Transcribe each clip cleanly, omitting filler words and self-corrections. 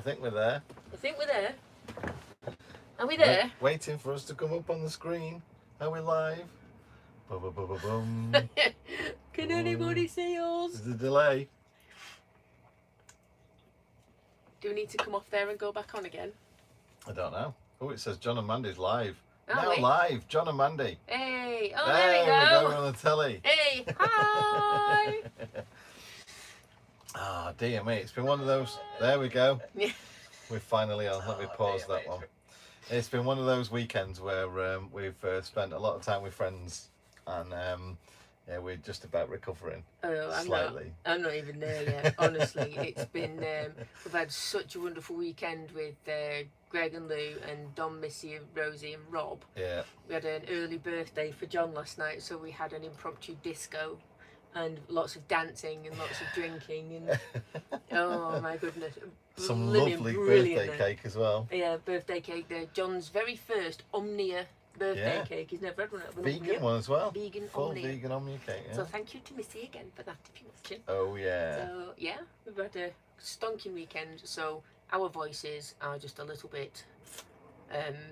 think we're there. I think we're there. Are we there? Waiting for us to come up on the screen. Are we live? Boom. Can anybody see us? There's a delay. Do we need to come off there and go back on again? I don't know. Oh, it says John and Mandy's live. Are now we? Live, John and Mandy. Hey, oh, there we go. We're on the telly. Hey, hi. Ah, dear me, it's been one of those. There we go. Yeah. We're finally on. Let me pause that one. It's been one of those weekends where we've spent a lot of time with friends, and yeah, we're just about recovering slightly. I'm not even there yet. Honestly, it's been. We've had such a wonderful weekend with Greg and Lou and Dom, Missy, and Rosie and Rob. Yeah. We had an early birthday for John last night, so we had an impromptu disco. And lots of dancing and lots of drinking and oh my goodness, Some lovely birthday cake as well. Yeah, birthday cake there. John's very first Omnia birthday cake. He's never had one. Vegan one as well. Vegan Full Omnia. vegan Omnia cake. Yeah. So thank you to Missy again for that if you're watching. Oh yeah. So yeah, we've had a stonking weekend. So our voices are just a little bit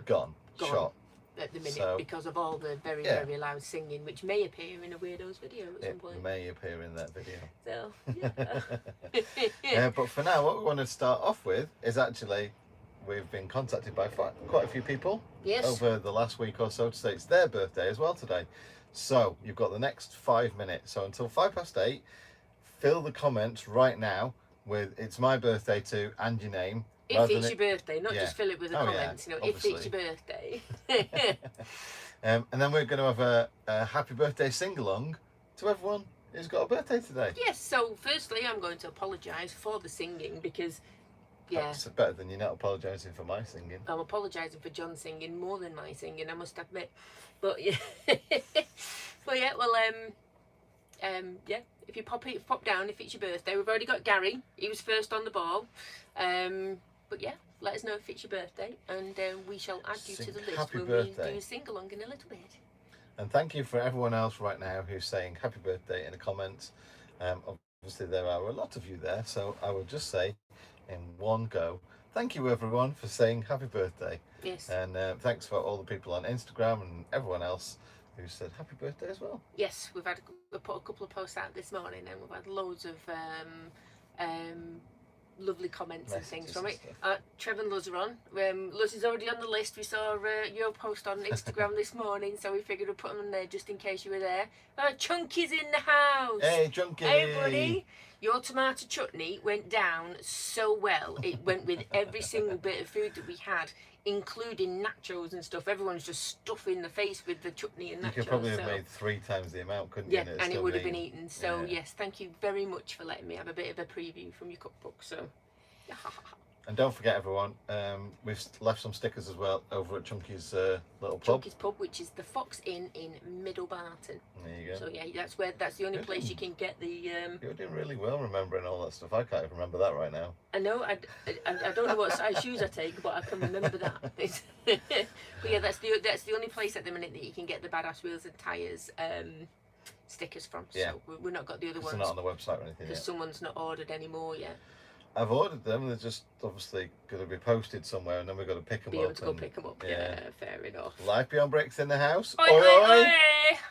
Gone. Shot. At the minute because of all the very loud singing, which may appear in a Weirdos video at some point. It may appear in that video. So yeah. But for now, what we want to start off with is actually we've been contacted by quite a few people over the last week or so to say it's their birthday as well today. So you've got the next 5 minutes. So until 8:05, fill the comments right now with "It's my birthday too" and your name. If it's your birthday, not just fill it with the comments, you know, obviously. If it's your birthday. And then we're going to have a happy birthday sing-along to everyone who's got a birthday today. Yes, so firstly I'm going to apologise for the singing because, That's better than you're not apologising for my singing. I'm apologising for John singing more than my singing, I must admit. But yeah, but yeah, well, yeah, if you pop down if it's your birthday. We've already got Gary, he was first on the ball. But yeah, let us know if it's your birthday, and we shall add you to the list when we do a sing-along in a little bit. And thank you for everyone else right now who's saying happy birthday in the comments. Obviously there are a lot of you there, so I will just say in one go, thank you everyone for saying happy birthday. Yes. And thanks for all the people on Instagram and everyone else who said happy birthday as well. Yes, we put a couple of posts out this morning, and we've had loads of lovely comments and things from it. Trevor and Luz are on. Luz is already on the list. We saw your post on Instagram this morning, so we figured we'd put them on there just in case you were there. Chunky's in the house. Hey, Chunky. Hey, buddy. Your tomato chutney went down so well. It went with every single bit of food that we had, including nachos and stuff. Everyone's just stuffing the face with the chutney and nachos. You could probably have made 3 times the amount, couldn't you? Yeah, and it would have been eaten. So yes, thank you very much for letting me have a bit of a preview from your cookbook. So. And don't forget everyone, we've left some stickers as well over at Chunky's little pub. Chunky's pub, which is the Fox Inn in Middle Barton. There you go. So yeah, that's the only place you can get the. You're doing really well remembering all that stuff. I can't even remember that right now. I know. I don't know what size shoes I take, but I can remember that. But yeah, that's the only place at the minute that you can get the Badass Wheels and Tires stickers from. Yeah. So we've not got the other ones. They're not on the website or anything because yet. someone's not ordered any more yet. I've ordered them. They're just obviously going to be posted somewhere, and then we've got to pick them up. Be able to go pick them up. Yeah, fair enough. Life Beyond Bricks in the house. Oi, oi, oi!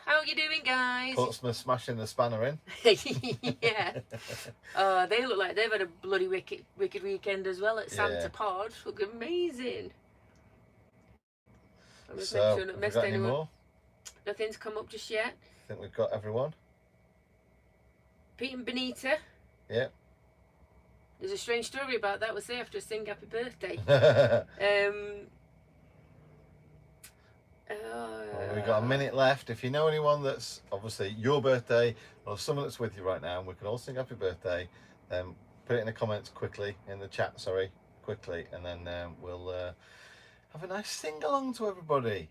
How you doing, guys? Portsmouth smashing the spanner in. Yeah. They look like they've had a bloody wicked weekend as well at Santa Pod. Look amazing. I'm just making sure not missed anyone. More? Nothing's come up just yet. I think we've got everyone. Pete and Benita. Yeah. There's a strange story about that. We'll say after a sing happy birthday. We've got a minute left. If you know anyone that's obviously your birthday or someone that's with you right now and we can all sing happy birthday, then put it in the comments quickly, in the chat, quickly, and then we'll have a nice sing along to everybody.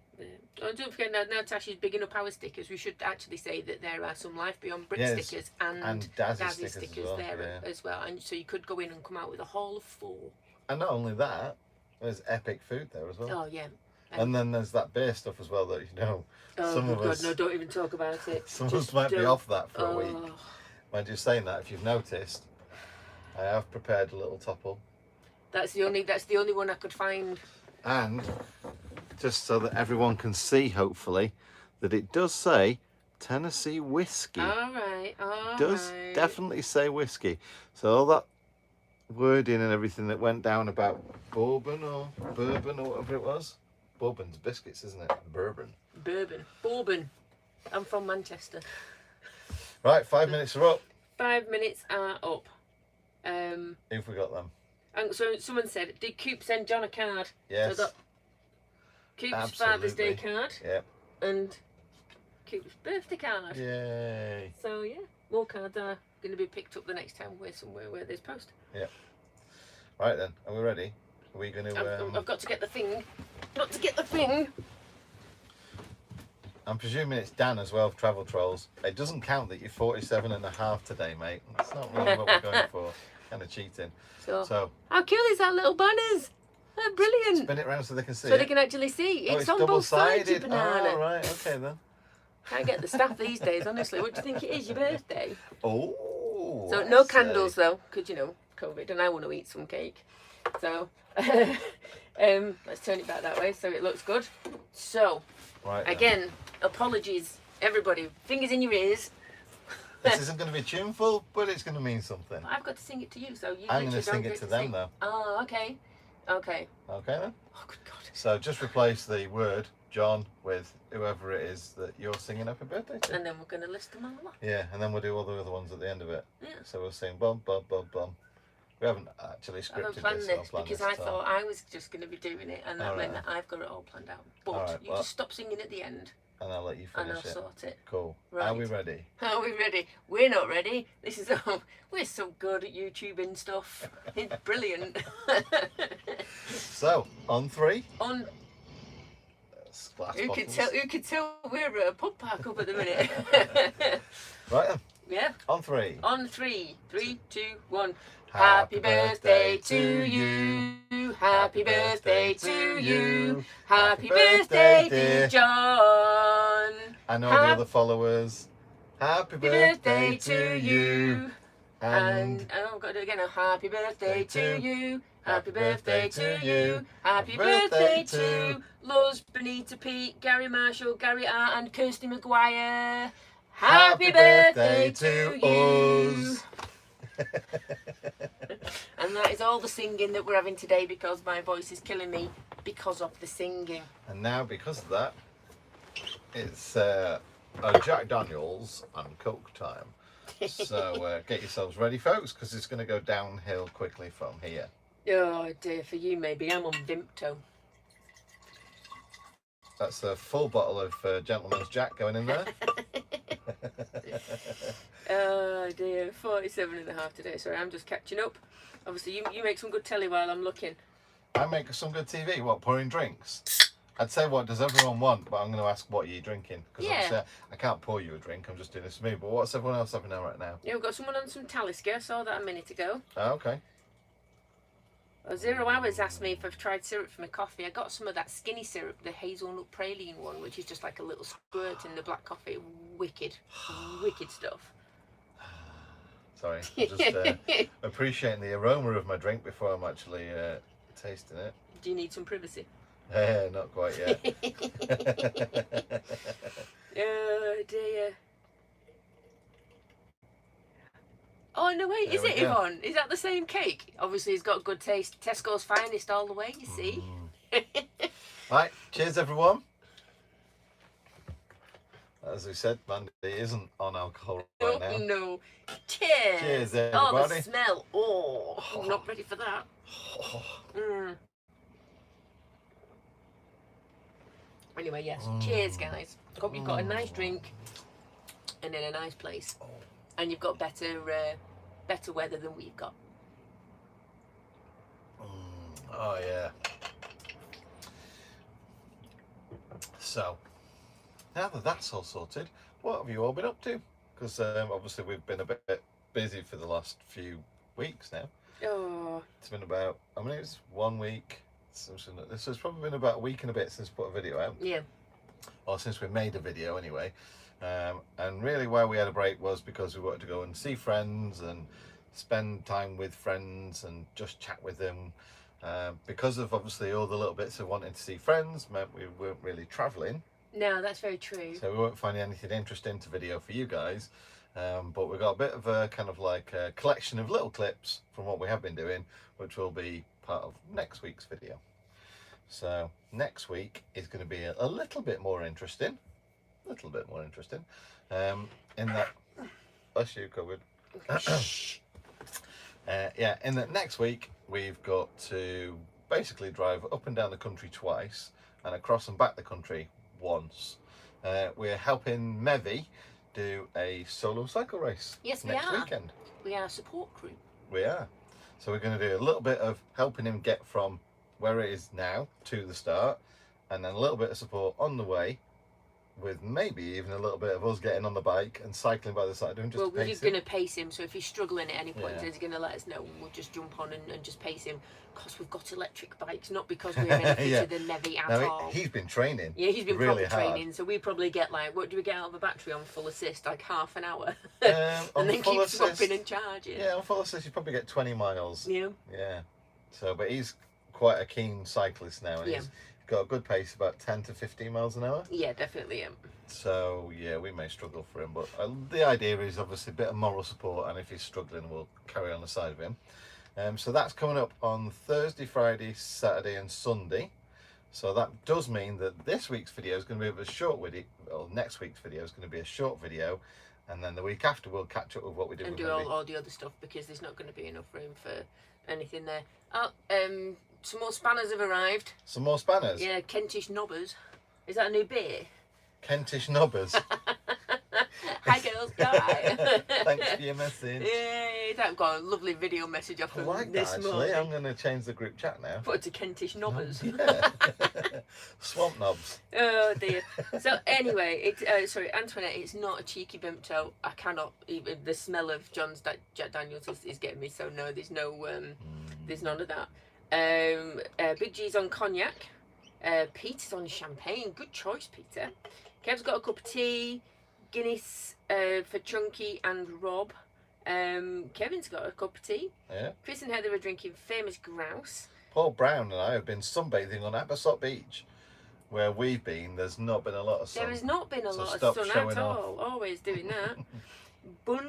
Oh, don't forget now Tasha's bigging up our stickers. We should actually say that there are some Life Beyond Brick stickers and Dazzy stickers as well, there as well. And so you could go in and come out with a haul of 4. And not only that, there's epic food there as well. Oh yeah. And then there's that beer stuff as well that some of us. No, don't even talk about it. Some of us might be off that for a week. Mind you saying that, if you've noticed, I have prepared a little topple. That's the only one I could find. And just so that everyone can see, hopefully, that it does say Tennessee whiskey. All right. Does definitely say whiskey. So all that wording and everything that went down about bourbon or whatever it was. Bourbon's biscuits, isn't it? Bourbon. Bourbon. I'm from Manchester. Right, 5 minutes are up. 5 minutes are up. If we got them. And so someone said, did Coop send John a card? Yes. So I got Coop's Father's Day card. Yep. And Coop's birthday card. Yay. So yeah, more cards are going to be picked up the next time we're somewhere where there's post. Yeah. Right then, are we ready? Are we going to... I've got to get the thing. Got to get the thing. I'm presuming it's Dan as well, Travel Trolls. It doesn't count that you're 47.5 today, mate. That's not really what we're going for. Kind of cheating. So how cool is that little banners? They're brilliant. Spin it around so they can see So it. they can actually see. It's on both double-sided. sides, you banana. Oh, right, okay then. Can't get the staff these days, honestly. What do you think it is, your birthday? Oh. So no candles though, because you know, COVID, and I want to eat some cake. So let's turn it back that way so it looks good. So right, again, apologies, everybody. Fingers in your ears. This isn't going to be tuneful, but it's going to mean something. I've got to sing it to you, so you. I'm going to sing it to them though. Oh, okay. Okay. Okay then. Oh, good God. So just replace the word John with whoever it is that you're singing happy birthday to. And then we're going to list them all off. Yeah, and then we'll do all the other ones at the end of it. Yeah. So we'll sing bum bum bum bum. We haven't actually scripted this because I thought I was just going to be doing it, and that meant that I've got it all planned out. But you just stop singing at the end. And I'll let you finish and I'll sort it. Cool. Right. Are we ready? Are we ready? We're not ready. This is we're so good at YouTubing stuff. It's brilliant. So on 3. On. Who could tell we're at a pub park up at the minute. Right then. Yeah. On 3. On 3. 3, 2, 1. Happy birthday to you. Happy birthday to you. Happy birthday, dear John. And all the other followers. Happy birthday to you. And I've got to do it again. Happy birthday to you. Happy birthday to you. Happy birthday to Luz, Benita, Pete, Gary Marshall, Gary R, and Kirsty McGuire. Happy birthday to you. And that is all the singing that we're having today because my voice is killing me because of the singing. And now, because of that, it's a Jack Daniels and Coke time. So get yourselves ready, folks, because it's going to go downhill quickly from here. Oh dear, for you maybe. I'm on Vimto. That's a full bottle of Gentleman's Jack going in there. Oh dear, 47.5 today. Sorry, I'm just catching up. Obviously, you make some good telly while I'm looking. I make some good TV. What, pouring drinks? I'd say what does everyone want, but I'm going to ask what you're drinking. Because obviously I can't pour you a drink, I'm just doing a smooth. But what's everyone else having right now? Yeah, we've got someone on some Talisker, I saw that a minute ago. Oh, okay. 0 Hours asked me if I've tried syrup for my coffee. I got some of that skinny syrup, the hazelnut praline one, which is just like a little squirt in the black coffee. Wicked, wicked stuff. Sorry, I'm just appreciating the aroma of my drink before I'm actually tasting it. Do you need some privacy? Not quite yet. Oh dear. Oh no wait, is it go. Yvonne? Is that the same cake? Obviously it's got good taste. Tesco's finest all the way, you see. Right, cheers everyone. As we said, Mandy isn't on alcohol right now. No. Cheers. Cheers everybody. Oh, the smell. Oh, I'm not ready for that. Anyway, yes. Cheers, guys. I hope you've got a nice drink and in a nice place. And you've got better weather than we've got. Oh, yeah. So, now that that's all sorted, what have you all been up to? Because obviously we've been a bit busy for the last few weeks now. Oh. It's been about, I mean, it's 1 week. This has probably been about a week and a bit since we put a video out. Yeah. Or since we made a video anyway. And really why we had a break was because we wanted to go and see friends and spend time with friends and just chat with them. Because of obviously all the little bits of wanting to see friends meant we weren't really travelling. No, that's very true. So we weren't finding anything interesting to video for you guys. But we've got a bit of a kind of like a collection of little clips from what we have been doing, which will be part of next week's video. So next week is going to be a little bit more interesting. A little bit more interesting. In that, bless you, COVID. Yeah, in that next week we've got to basically drive up and down the country twice and across and back the country once. We're helping Mevy do a solo cycle race. Yes, we next are. weekend. We are a support crew. We are. So we're going to do a little bit of helping him get from where it is now to the start, and then a little bit of support on the way, with maybe even a little bit of us getting on the bike and cycling by the side of him just well, to pace we're him. going to pace him, so if he's struggling at any point, Yeah. he's going to let us know, and we'll just jump on and just pace him, because we've got electric bikes, not because we're any fitter Yeah. than Mevy at Now, all. he's been training. Yeah, he's been really proper hard. training, so we probably get like, what do we get out of a battery on full assist? Like half an hour. On and then full keep assist, swapping and charging. Yeah, on full assist you probably get 20 miles. Yeah. Yeah. So, but he's quite a keen cyclist now, and Yeah. he's got a good pace, about 10 to 15 miles an hour. Yeah, definitely. So yeah, we may struggle for him, but the idea is obviously a bit of moral support, and if he's struggling, we'll carry on the side of him. So that's coming up on Thursday, Friday, Saturday, and Sunday. So that does mean that this week's video is going to be a short video, or next week's video is going to be a short video, and then the week after we'll catch up with what we did And with do Mevy. all the other stuff, because there's not going to be enough room for anything there. Oh, some more spanners have arrived. Some more spanners. Yeah, Kentish Knobbers. Is that a new beer? Kentish Knobbers. Hi girls, hi. Thanks for your message. Yay, that got a lovely video message off I them like this that actually. morning. I'm going to change the group chat now. Put it to Kentish Knobbers. Yeah. Swamp knobs. Oh dear. So anyway, sorry, Antoinette, it's not a cheeky bump toe. I cannot even. The smell of John's Jack Daniels is getting me. So no, there's no there's none of that. Big G's on cognac. Peter's on champagne. Good choice, Peter. Kev's got a cup of tea. Guinness for Chunky and Rob. Kevin's got a cup of tea. Yeah. Chris and Heather are drinking famous grouse. Paul Brown and I have been sunbathing on Abersock Beach, where we've been. There's not been a lot of sun. There has not been a So lot stop of sun showing at off. all. Always doing that. Bun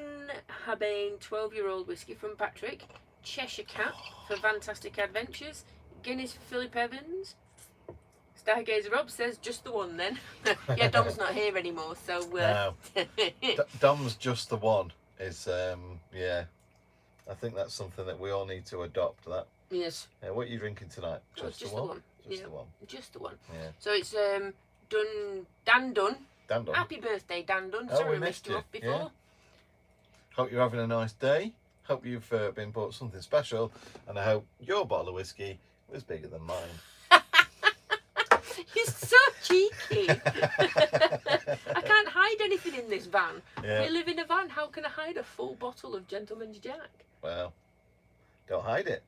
Habane 12-year-old whiskey from Patrick. Cheshire Cat for Fantastic Adventures. Guinness for Philip Evans. Stargazer Rob says just the one then. Yeah, Dom's not here anymore, so No. Dom's just the one. Is yeah. I think that's something that we all need to adopt. That. yes, Yeah, what are you drinking tonight? just the one. Just Yeah. the one. Just the one. Yeah. So it's Dan Dunn. Dan Dunn. Happy birthday, Dan Dunn. Oh, Sorry we I missed missed you you. off before. Yeah. Hope you're having a nice day. Hope you've been bought something special, and I hope your bottle of whiskey was bigger than mine. You're so cheeky. I can't hide anything in this van. Yeah. We live in a van. How can I hide a full bottle of Gentleman's Jack? Well, don't hide it.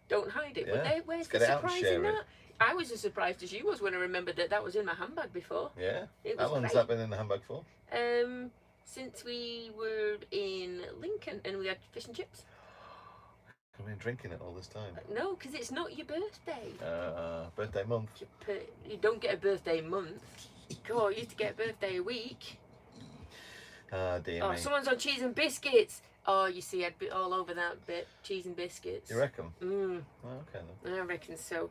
Don't hide it. Yeah. But where's Let's the get it out and surprise share in it. that? I was as surprised as you was when I remembered that was in my handbag before. Yeah. It How was long has great. that been in the handbag for? Since we were in Lincoln and we had fish and chips. I've been drinking it all this time. No, because it's not your birthday. Birthday month. You don't get a birthday month. Come on, you used to get a birthday a week. Dear Oh, me. someone's on cheese and biscuits. Oh, you see, I'd be all over that bit. Cheese and biscuits. You reckon? Mm, Oh, okay then. I reckon so.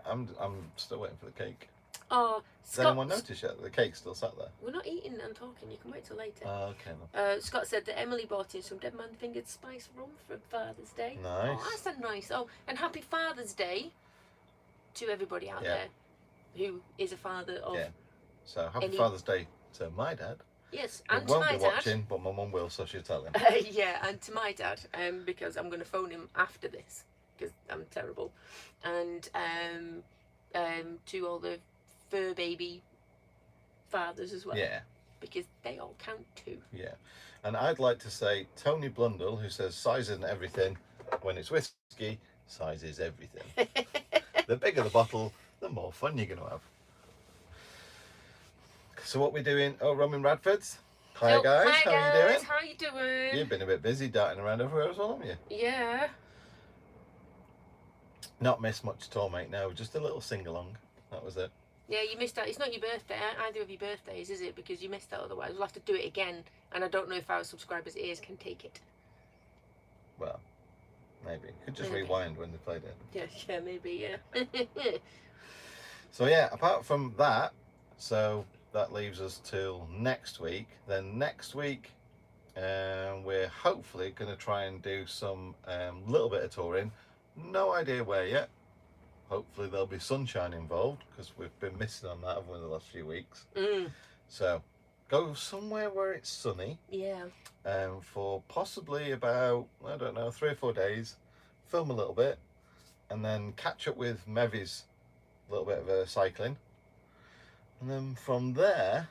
I'm still waiting for the cake. Oh, Does Scott. anyone notice yet that the cake's still sat there? We're not eating and talking. You can wait till later. Oh, okay then. Scott said that Emily bought in some Dead Man Fingered spice rum for Father's Day. Nice. Oh, that's a nice. Oh, and happy Father's Day to everybody out Yeah. there who is a father of. Yeah. So happy Any- Father's Day to my dad. Yes, He and to won't my be dad. watching, but my mum will, so she'll tell him. Yeah, and to my dad, because I'm going to phone him after this because I'm terrible, and to all the fur baby fathers as well. Yeah. Because they all count too. Yeah. And I'd like to say Tony Blundell, who says size isn't everything. When it's whiskey, size is everything. The bigger the bottle, the more fun you're going to have. So what we're doing over in Radford's? Hi guys, hi how guys, are you doing? how you doing? You've been a bit busy darting around everywhere as well, haven't you? Yeah. Not missed much at all, mate. No, just a little sing-along. That was it. Yeah, you missed out. It's not your birthday, either of your birthdays, is it? Because you missed out otherwise. We'll have to do it again. And I don't know if our subscribers' ears can take it. Well, maybe. You could just Maybe. rewind when they played it. Yeah, maybe, yeah. So yeah, apart from that, so that leaves us till next week. Then next week, we're hopefully going to try and do some little bit of touring. No idea where yet. Hopefully there'll be sunshine involved because we've been missing on that over the last few weeks. So go somewhere where it's sunny. Yeah. For possibly about, I don't know, 3 or 4 days. Film a little bit and then catch up with Mevy's little bit of cycling. And then from there,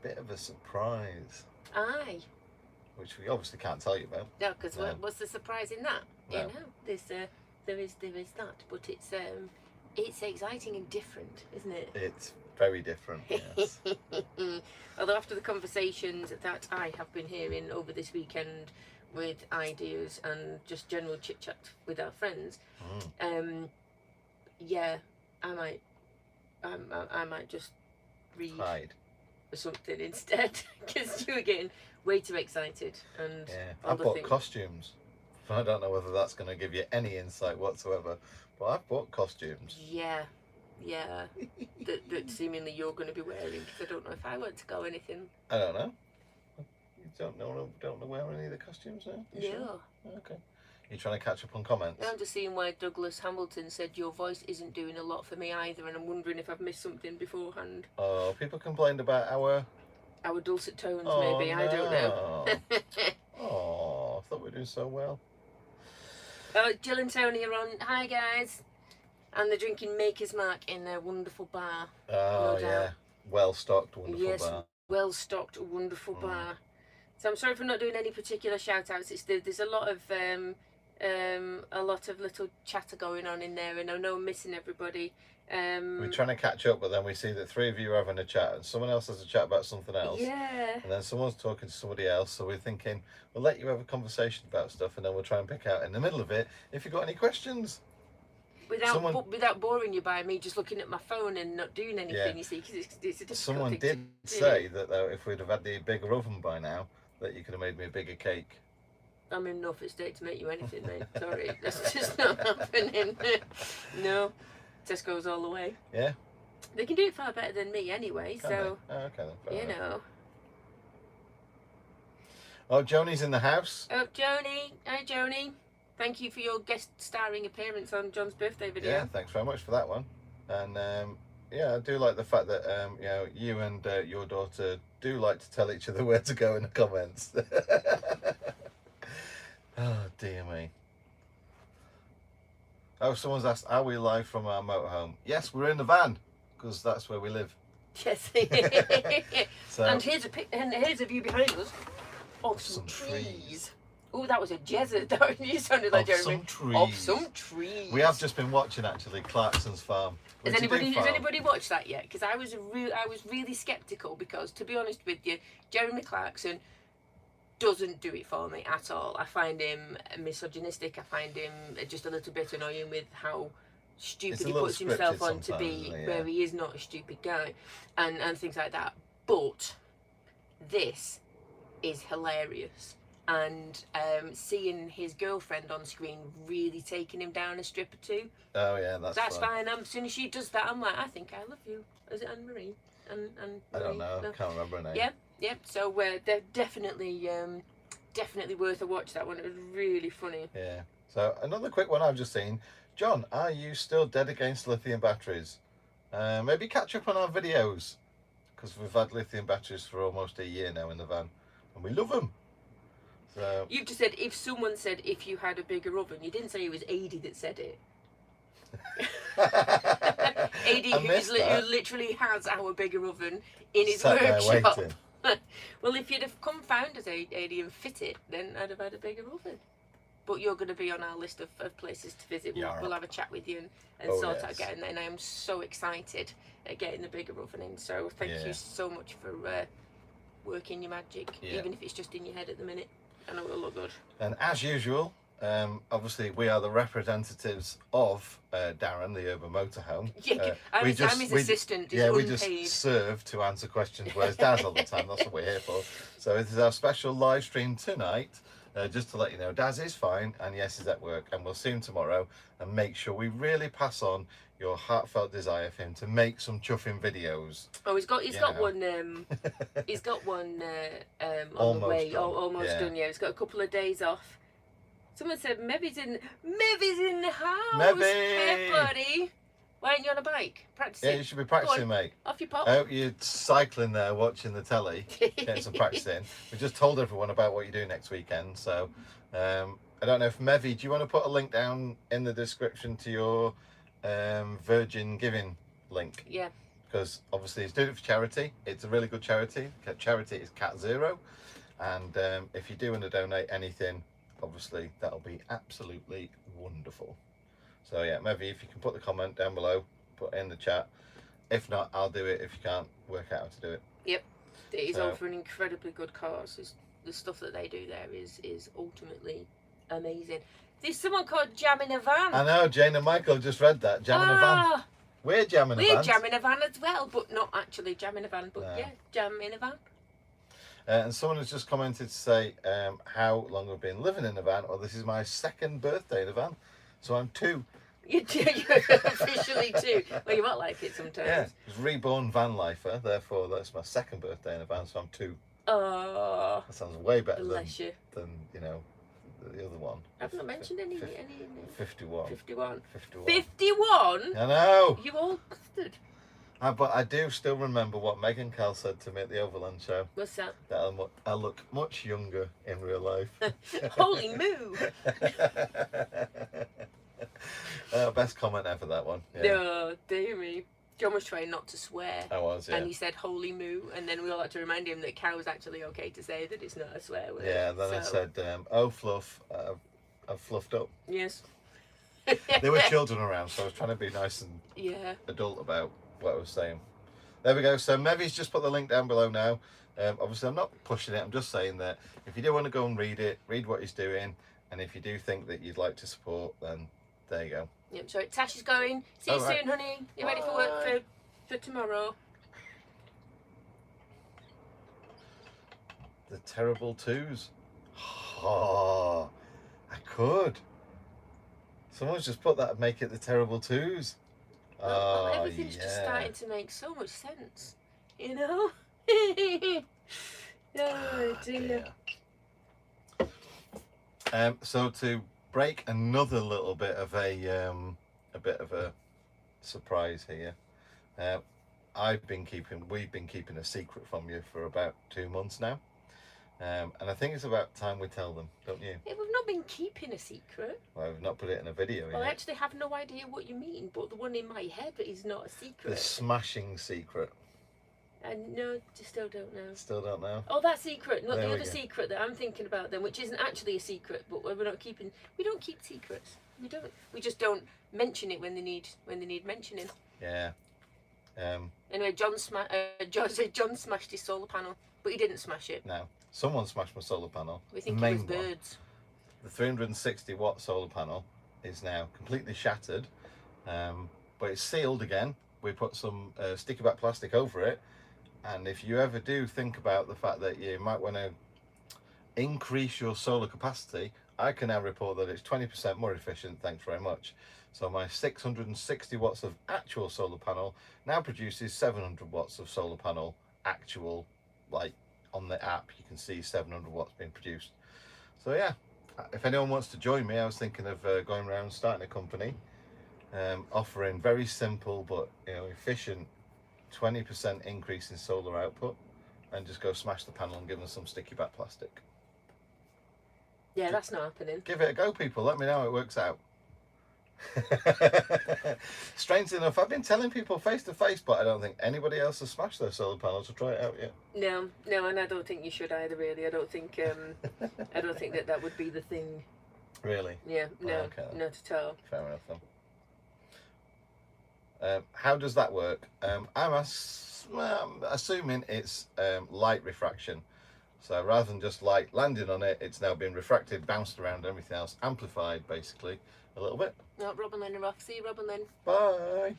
bit of a surprise. Aye. Which we obviously can't tell you about. No, because what's the surprise in that? No. You know, there is that, but it's exciting and different, isn't it? It's very different, yes. Although after the conversations that I have been hearing over this weekend with ideas and just general chit chat with our friends, yeah, I might just read something instead because you were getting way too excited and yeah, I bought costumes. I don't know whether that's going to give you any insight whatsoever, but I've bought costumes. Yeah, that seemingly you're going to be wearing because I don't know if I want to go anything. I don't know. You don't know wear any of the costumes now? No. Sure? Okay. You're trying to catch up on comments? I'm just seeing why Douglas Hamilton said your voice isn't doing a lot for me either, and I'm wondering if I've missed something beforehand. Oh, people complained about our dulcet tones, maybe. No. I don't know. Oh, I thought we were doing so well. Jill and Tony are on. Hi guys. And they're drinking Maker's Mark in their wonderful bar. Oh, no doubt. Well stocked, wonderful bar. Yes, well stocked, wonderful bar. So I'm sorry for not doing any particular shout outs. There's a lot of little chatter going on in there, and I know I'm missing everybody. We're trying to catch up, but then we see that 3 of you are having a chat and someone else has a chat about something else. Yeah. And then someone's talking to somebody else, so we're thinking we'll let you have a conversation about stuff and then we'll try and pick out in the middle of it if you've got any questions. Without boring you by me just looking at my phone and not doing anything, you see, because it's a difficult Someone did say that if we'd have had the bigger oven by now, that you could have made me a bigger cake. I'm in no fit state to make you anything, mate. Sorry, that's just not happening. No, Tesco's all the way. Yeah. They can do it far better than me anyway, so okay then. you know. Oh, Joni's in the house. Oh, Joni. Hi, Joni. Thank you for your guest starring appearance on John's birthday video. Yeah, thanks very much for that one. And yeah, I do like the fact that you know, you and your daughter do like to tell each other where to go in the comments. Oh dear me. Oh, someone's asked, are we live from our motorhome? Yes, we're in the van because that's where we live. Yes. So, and here's a view behind us of some trees. Oh, that was a jezzard. You sounded like Jeremy. Of some trees. We have just been watching actually Clarkson's farm. Has anybody watched that yet? Because I was really skeptical because, to be honest with you, Jeremy Clarkson doesn't do it for me at all. I find him misogynistic. I find him just a little bit annoying with how stupid he puts himself on to be, where he is not a stupid guy, and things like that. But this is hilarious. And seeing his girlfriend on screen really taking him down a strip or two. Oh yeah, that's fine. As soon as she does that, I'm like, I think I love you. Is it Anne Marie? And I don't know. I can't remember her name. Yeah. So they're definitely worth a watch. That one, it was really funny. Yeah. So another quick one I've just seen. John, are you still dead against lithium batteries? Maybe catch up on our videos because we've had lithium batteries for almost a year now in the van, and we love them. So you've just said if someone said if you had a bigger oven. You didn't say it was Adi that said it. Adi, who literally has our bigger oven in his workshop. Well, if you'd have found us, Adi, and fit it, then I'd have had a bigger oven. But you're going to be on our list of places to visit. We'll have a chat with you and sort out getting there. And I am so excited at getting the bigger oven in. So thank you so much for working your magic, Yeah. even if it's just in your head at the minute. I know it'll look good. And as usual, obviously we are the representatives of Darren, the Urban Motorhome. Yeah, I'm his assistant. He's we unpaid. just serve to answer questions, whereas Daz all the time. That's what we're here for. So this is our special live stream tonight. Just to let you know, Daz is fine, and yes, he's at work, and we'll see him tomorrow. And make sure we really pass on your heartfelt desire for him to make some chuffing videos. Oh, he's got one. He's got one on the way, almost done. Yeah, he's got a couple of days off. Someone said Mevy's in the house. Mevy! Hey, buddy. Why aren't you on a bike? Practicing. Yeah, you should be practicing, mate. Off your pop. I hope you're cycling there, watching the telly, getting some practice in. We just told everyone about what you're doing next weekend, so I don't know if Mevy, do you want to put a link down in the description to your Virgin Giving link? Yeah. Because obviously he's doing it for charity. It's a really good charity. Charity is Cat Zero, and if you do want to donate anything, obviously that'll be absolutely wonderful. So yeah, Mevy, if you can put the comment down below, put it in the chat. If not, I'll do it if you can't work out how to do it. Yep. It is all for an incredibly good cause. The stuff that they do there is ultimately amazing. There's someone called Jam in a Van. I know, Jane and Michael have just read that. Jam in a Van. We're jamming a van. We're jamming a van as well, but not actually jamming a van, but yeah, jam in a van. And someone has just commented to say how long we've been living in a van. Well, this is my second birthday in a van, so I'm 2. You're officially 2. Well, you might like it sometimes. Yeah, I was reborn van lifer, therefore that's my second birthday in a van, so I'm 2. Oh, that sounds way better than you know the other one. I've not mentioned any 51. 51. 51. 51? I know. You old bastard. But I do still remember what Megan Cal said to me at the Overland show. What's that? That I look much younger in real life. Holy moo! Best comment ever, that one. Yeah. No, dear me. John was trying not to swear. I was, yeah. And he said holy moo, and then we all had to remind him that cow is actually okay to say, that it's not a swear word. Yeah, and then I said, oh, Fluff, I've fluffed up. Yes. There were children around, so I was trying to be nice and adult about what I was saying. There we go. So Mevy's just put the link down below now. Obviously, I'm not pushing it. I'm just saying that if you do want to go and read it, read what he's doing, and if you do think that you'd like to support, then there you go. Yep, so Tash is going. See you soon, honey. You ready for work for tomorrow? The Terrible Twos. Oh, I could. Someone's just put that, make it the Terrible Twos. Well, everything's just starting to make so much sense, you know? Oh dear. So to break another little bit of a surprise here, we've been keeping a secret from you for about 2 months now, and I think it's about time we tell them, don't you? Yeah, we've not been keeping a secret. Well, we've not put it in a video yet. I actually have no idea what you mean, but the one in my head is not a secret. The smashing secret. And no, still don't know. Still don't know. Oh, that secret, not There the we other go. secret that I'm thinking about then, which isn't actually a secret, but we don't keep secrets. We don't. We just don't mention it when they need mentioning. Yeah. Anyway, John smashed his solar panel, but he didn't smash it. No. Someone smashed my solar panel. We think the it was main one. birds. The 360 watt solar panel is now completely shattered, but it's sealed again. We put some sticky back plastic over it, and if you ever do think about the fact that you might want to increase your solar capacity, I can now report that it's 20% more efficient. Thanks very much. So my 660 watts of actual solar panel now produces 700 watts of solar panel actual, like on the app you can see 700 watts being produced. So yeah, if anyone wants to join me, I was thinking of going around starting a company, offering very simple but efficient 20% increase in solar output, and just go smash the panel and give them some sticky back plastic. Yeah, that's not happening. Give it a go, people. Let me know how it works out. Strangely enough, I've been telling people face to face, but I don't think anybody else has smashed their solar panels to try it out yet. No, and I don't think you should either. Really, I don't think that would be the thing. Really? Yeah, no, okay, not at all. Fair enough then. How does that work? I'm assuming it's light refraction. So rather than just light landing on it, it's now been refracted, bounced around, everything else, amplified basically a little bit. No, Rob and Lynn are off. See you, Rob and Lynn. Bye.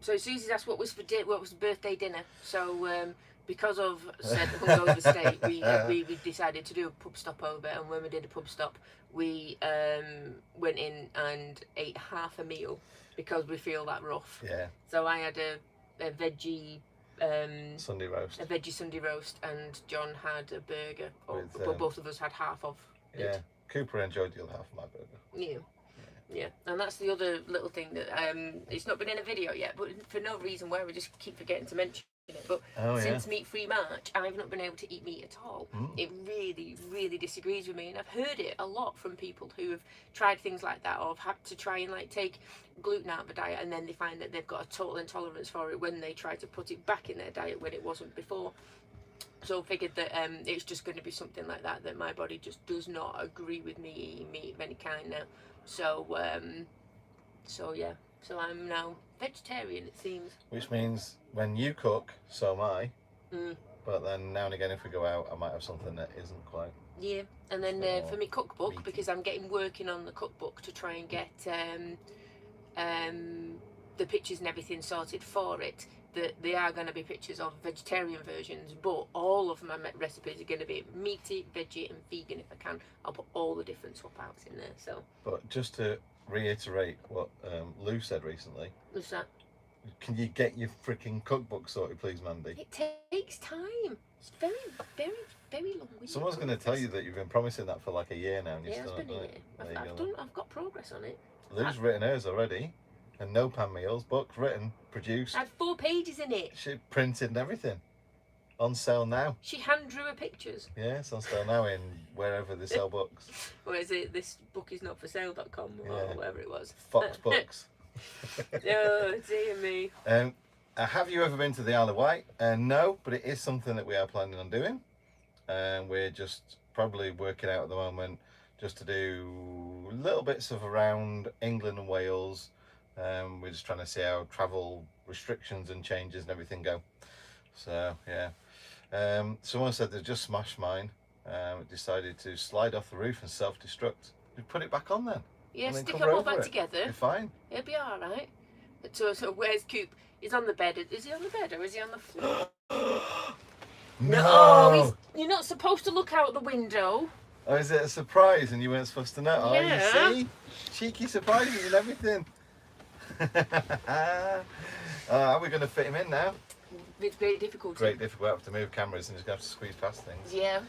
So Susie's asked what was the birthday dinner. So because of said hungover state, we decided to do a pub stop over, and when we did a pub stop, we went in and ate half a meal because we feel that rough. Yeah. So I had a veggie Sunday roast. A veggie Sunday roast, and John had a burger. With, both of us had half of it. Yeah. Cooper enjoyed the other half of my burger. Yeah, and that's the other little thing that it's not been in a video yet, but for no reason why we just keep forgetting to mention it. But since Meat Free March, I've not been able to eat meat at all. It really, really disagrees with me, and I've heard it a lot from people who have tried things like that, or have had to try and like take gluten out of a diet, and then they find that they've got a total intolerance for it when they try to put it back in their diet when it wasn't before. So I figured that it's just going to be something like that, that my body just does not agree with me eating meat of any kind now. So yeah, so I'm now vegetarian, it seems. Which means when you cook, so am I. But then now and again, if we go out, I might have something that isn't quite. Yeah, and then for my cookbook, because I'm working on the cookbook to try and get the pictures and everything sorted for it. That they are going to be pictures of vegetarian versions, but all of my recipes are going to be meaty, veggie and vegan if I can. I'll put all the different swap outs in there. So. But just to reiterate what Lou said recently. What's that? Can you get your freaking cookbook sorted, please, Mandy? It takes time. It's very, very, very long. Someone's going to tell you that you've been promising that for like a year now, and you're still not doing it. I've got progress on it. Lou's written hers already. And no pan meals, booked, written, produced. I had 4 pages in it. She printed and everything. On sale now. She hand drew her pictures. Yeah, it's on sale now in wherever they sell books. Or is it this book is not for sale.com or whatever it was? Fox Books. Oh, dear me. Have you ever been to the Isle of Wight? No, but it is something that we are planning on doing. We're just probably working out at the moment just to do little bits of around England and Wales. We're just trying to see how travel restrictions and changes and everything go. So yeah, someone said they just smashed mine. Decided to slide off the roof and self-destruct. We put it back on then. Yeah, stick it all back together. You're fine. It'll be all right. So where's Coop? He's on the bed. Is he on the bed or is he on the floor? No. You're not supposed to look out the window. Oh, is it a surprise and you weren't supposed to know? Yeah. Oh, you see? Cheeky surprises and everything. Are we going to fit him in now? With great difficulty. Great difficulty. We have to move cameras and just have to squeeze past things. Yeah.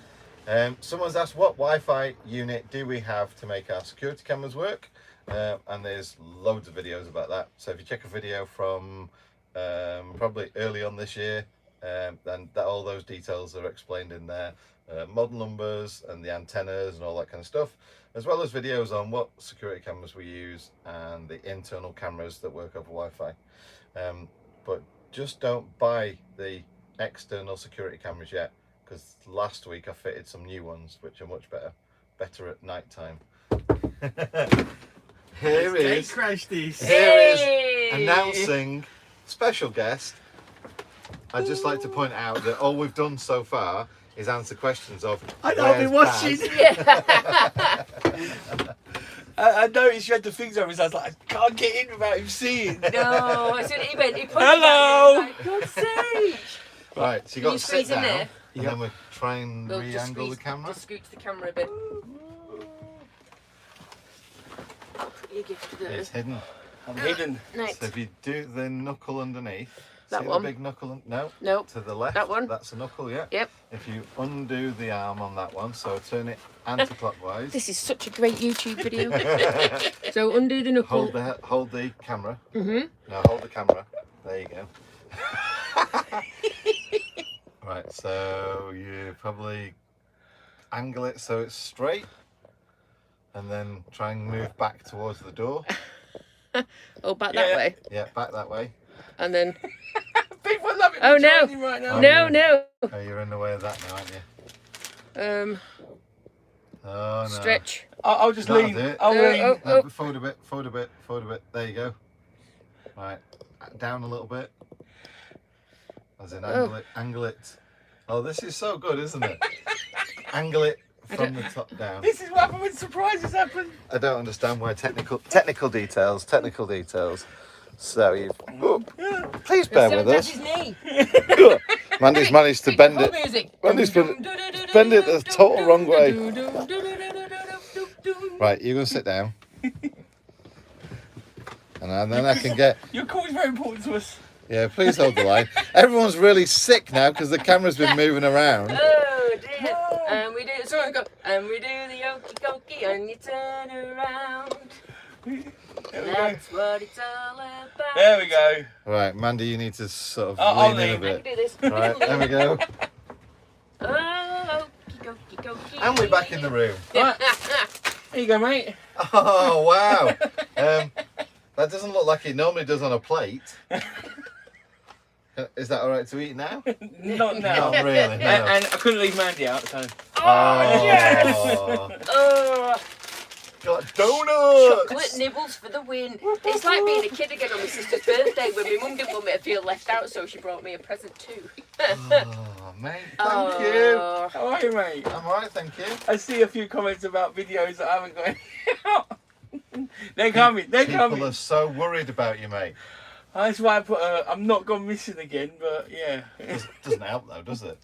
Someone's asked what Wi-Fi unit do we have to make our security cameras work? And there's loads of videos about that. So if you check a video from probably early on this year, then all those details are explained in there. Model numbers and the antennas and all that kind of stuff, as well as videos on what security cameras we use and the internal cameras that work over Wi-Fi. But just don't buy the external security cameras yet, because last week I fitted some new ones which are much better at night time. Here is announcing special guest. I'd just like to point out that all we've done so far is answer questions of. I know, I've been watching. I noticed you had the things over his eyes, like, I can't get in without him seeing. No, as soon as he went, he put Hello! It back, God's sake! Right, so you got to sit down, there? and then we'll try and re-angle the camera. Just scooch the camera a bit. Put your gift there. It's hidden. I'm hidden. Next. So if you do the knuckle underneath, that see one? The big knuckle? No. To the left. That one? That's a knuckle, yeah. Yep. If you undo the arm on that one, so turn it anti-clockwise. This is such a great YouTube video. So undo the knuckle. Hold the camera. Mhm. Now hold the camera. There you go. Right, so you probably angle it so it's straight, and then try and move back towards the door. Oh, back that way. Yeah, back that way. And then. People are loving Oh no! Right now. No! Oh, you're in the way of that now, aren't you? Oh no. Stretch. I'll just That'll lean. do it. I'll lean. No, forward a bit. There you go. Right, down a little bit. As in Oh. angle it. Oh, this is so good, isn't it? Angle it from the top down. This is what happens when surprises happen. I don't understand why technical details. So you've. Oh, please bear Don't with touch us. his knee. Mandy's managed to bend Hold it. music. Mandy's bend it the total wrong way. Right, you're gonna sit down. And then I can get. Your call is very important to us. Yeah, please hold the line. Everyone's really sick now because the camera's been moving around. Oh dear. And we do the okie dokie and you turn around. That's what it's all about. There we go. Right, Mandy, you need to sort of I'll lean in a lean. I can bit. do this. Right, there we go. Oh, okie dokie. And we're back in the room. Right. There you go, mate. Oh, wow. That doesn't look like it normally does on a plate. Is that all right to eat now? Not now. Not really, no. And I couldn't leave Mandy out, so. Oh, yes! Oh, got donuts! chocolate nibbles for the win. It's like being a kid again on my sister's birthday when my mum didn't want me to feel left out, so she brought me a present too. Oh, mate, thank you. Oh. How are you, mate? I'm all right, thank you. I see a few comments about videos that I haven't got out. They're coming, they're People coming. are so worried about you, mate. That's why I put I'm not gone missing again, but yeah. Doesn't help though, does it?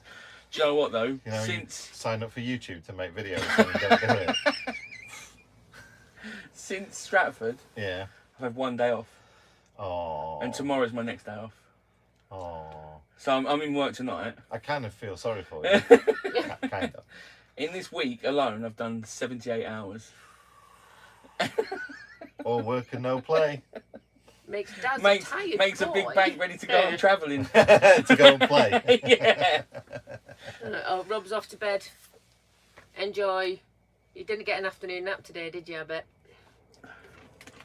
Do you know what though? You know, you Since sign up for YouTube to make videos and you don't do it. since Stratford, Yeah. I've had 1 day off. Oh. And tomorrow's my next day off. Oh. So I'm in work tonight. I kind of feel sorry for you. Kind of. In this week alone, I've done 78 hours. All work and no play. Makes Dad Makes tired a boy. big bank ready to go on travelling. To go and play. Yeah. Oh, Rob's off to bed. Enjoy. You didn't get an afternoon nap today, did you? I bet.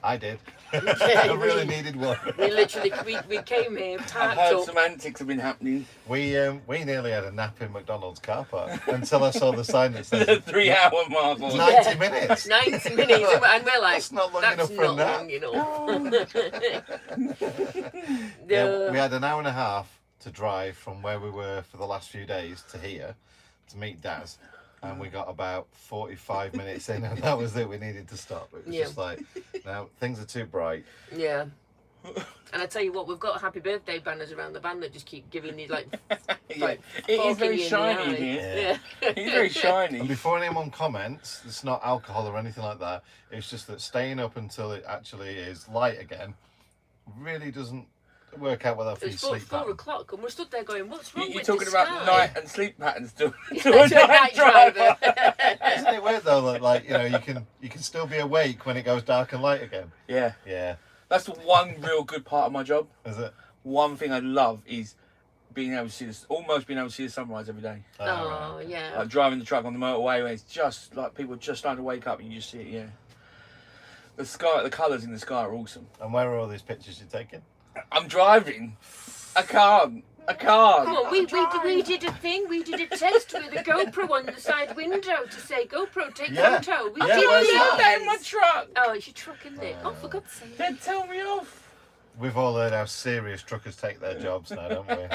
I did. I really needed one. We literally we came here I've parked heard up. some antics have been happening. We nearly had a nap in McDonald's car park until I saw the sign that says The 3 hour mark. 90 minutes. 90 minutes, and we're like, That's not long that's enough for a not nap. long enough. Yeah, we had an hour and a half to drive from where we were for the last few days to here to meet Daz. And we got about 45 minutes in, and that was it. We needed to stop. It was Yeah. just like, now things are too bright. Yeah. And I tell you what, we've got happy birthday banners around the van that just keep giving you like, Yeah. like It is poking very you in the shiny eye. in here. Yeah. It's very And shiny. before anyone comments, it's not alcohol or anything like that. It's just that staying up until it actually is light again really doesn't work out well for your It's sleep 4 pattern. o'clock, and we're stood there going, "What's wrong You're with talking the about sky?" night and sleep patterns to To a a night driver. Isn't it weird though that, like, you know, you can still be awake when it goes dark and light again? Yeah, Yeah. that's the one real good part of my job. Is it? One thing I love is being able to see almost being able to see the sunrise every day. Oh, Oh right. yeah. Like driving the truck on the motorway where it's just like people just starting to wake up and you just see it. Yeah, the sky, the colours in the sky are awesome. And where are all these pictures you're taking? I'm driving. I can't. Come on, we did a thing. We did a test with a GoPro on the side window to say, "GoPro, take Yeah. photo." We Yeah, did where's Put that? that in my truck. Oh, it's your truck, isn't it? Oh, for God's sake. They'd tell me off. We've all heard how serious truckers take their jobs now, don't we?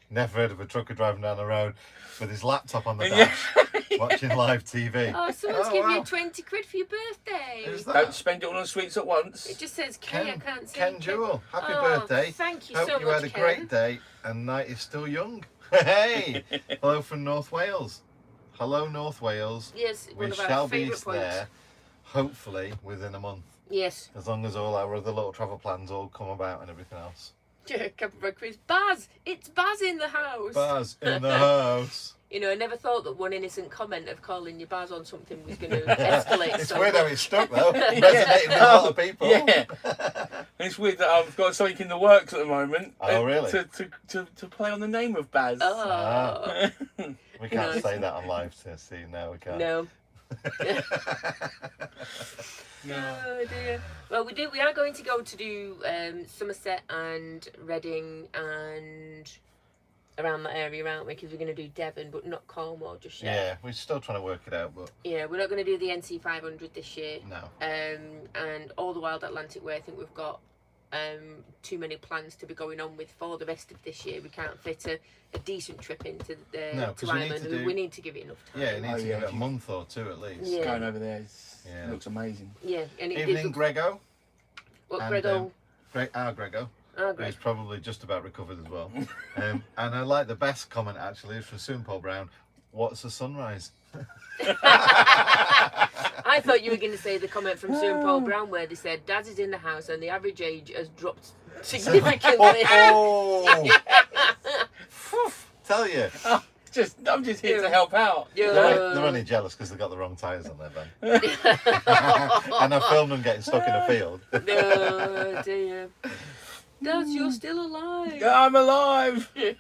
Never heard of a trucker driving down the road with his laptop on the Yeah. dash, watching live TV. Oh, someone's Oh, giving wow. you 20 quid for your birthday. Who's Don't that? spend it all on sweets at once. It just says K. I Ken, can't see. Ken Jewell. Happy Oh, birthday. Thank you Hope so you much, had a Ken. great day and night is still young. Hey! Hello from North Wales. Hello, North Wales. Yes, We one of our shall be favourite points. there, hopefully, within a month. Yes. As long as all our other little travel plans all come about and everything else. Couple of quiz. Baz! It's Baz in the house. Baz in the house. You know, I never thought that one innocent comment of calling you Baz on something was going to escalate. It's so weird how much. it's stuck though. Resonating with a lot of people. Yeah. It's weird that I've got something in the works at the moment. Oh, really? To play on the name of Baz. Oh. We can't Nice. say that on live to see. No, we can't. No. No. Oh dear. Well, we are going to go to do Somerset and Reading and around that area, aren't we? Because we're going to do Devon, but not Cornwall just yet. Yeah, we're still trying to work it out, but Yeah, we're not going to do the NC 500 this year. no. And all the Wild Atlantic Way, I think we've got too many plans to be going on with for the rest of this year. We can't fit a decent trip into No, 'cause to we need Ireland. to do- We need to give it enough time. Yeah, you need Oh, to yeah, give it if a you- month or two at least. Yeah. Going over there Yeah. looks amazing. Yeah, and it Evening, did. Grego. What, and, Grego? Grego. Oh, Who's Greg. probably just about recovered as well. And I like the best comment actually is from Susan Paul Brown. What's a sunrise? I thought you were going to say the comment from Sue and Paul Brown where they said Dad is in the house and the average age has dropped significantly. Oh! Tell you. I'm just here to help out. Yeah. They're only jealous because they've got the wrong tyres on their van. And I filmed them getting stuck in a field. Oh dear. Dad, you're still alive. I'm alive. Oh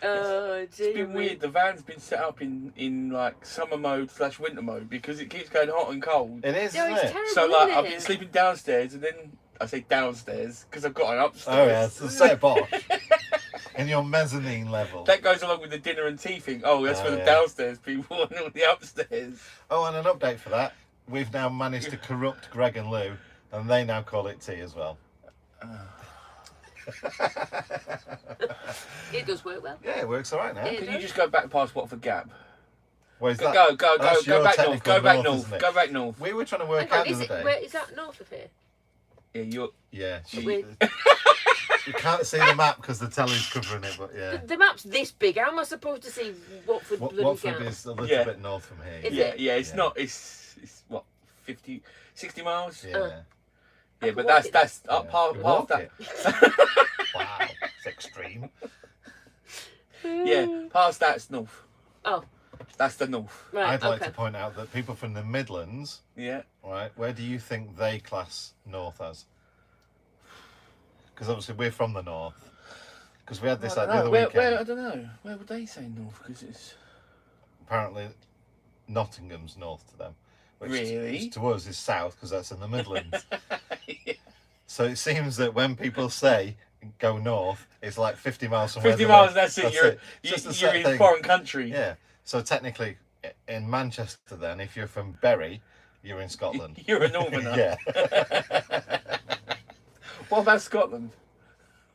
dear. It's been weird. The van's been set up in like summer mode / winter mode because it keeps going hot and cold. It is, No, isn't it's it? terrible. So like isn't I've it? been sleeping downstairs, and then I say downstairs because I've got an upstairs. Oh yeah, it's a set box. In your mezzanine level. That goes along with the dinner and tea thing. Oh, that's Oh, for the yeah. downstairs people and all the upstairs. Oh, and an update for that. We've now managed to corrupt Greg and Lou, and they now call it tea as well. It does work well. Yeah, it works all right now. Yeah. Can you just go back past Watford Gap? Where's Go, that? go That's your back north. technical Go back north, north. isn't it? Go back north. We were trying to work Hang out on, the is, other it, day. where, is that north of here? Yeah, you're. Yeah, We- you can't see the map because the telly's covering it, but yeah. The map's this big. How am I supposed to see Watford bloody Watford Gap? is a little Yeah. bit north from here. Is Yeah, it? yeah. It's Yeah. not. It's what 50, 60 miles. Yeah. I Yeah, can but walk that's it. up Yeah. half You half walk that. it. Wow, it's extreme. Yeah, past that's north. Oh, That's the north. right. I'd like okay. to point out that people from the Midlands, Yeah. right, where do you think they class north as? Because obviously we're from the north. Because we had this I like don't the know. other weekend. Where I don't know. Where would they say north? Because it's Apparently, Nottingham's north to them. Which Really? to us is south because that's in the Midlands. So it seems that when people say go north, it's like 50 miles from 50 where they miles. live. That's it. It's just a You're set in thing. foreign country. Yeah. So technically, in Manchester, then, if you're from Bury, you're in Scotland. You're a northerner. Yeah. What about Scotland?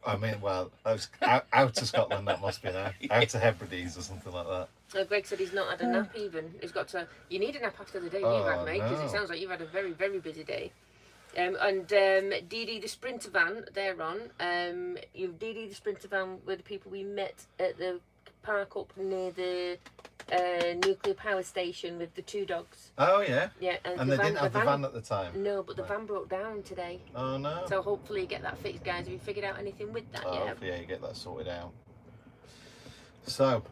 I mean, well, that's out of Scotland. That must be now. Out to Hebrides or something like that. Greg said he's not had a nap even. He's got to. You need a nap after the day Oh, you've had, mate, because no. it sounds like you've had a very, very busy day. And Dee Dee the Sprinter van, they're on. You've Dee Dee the Sprinter van were the people we met at the park up near the nuclear power station with the 2 dogs. Oh yeah. Yeah, And they didn't have the van at the time. No, but the Right. van broke down today. Oh no. So hopefully you get that fixed, guys. Have you figured out anything with that Oh, yet? yeah, you get that sorted out. So,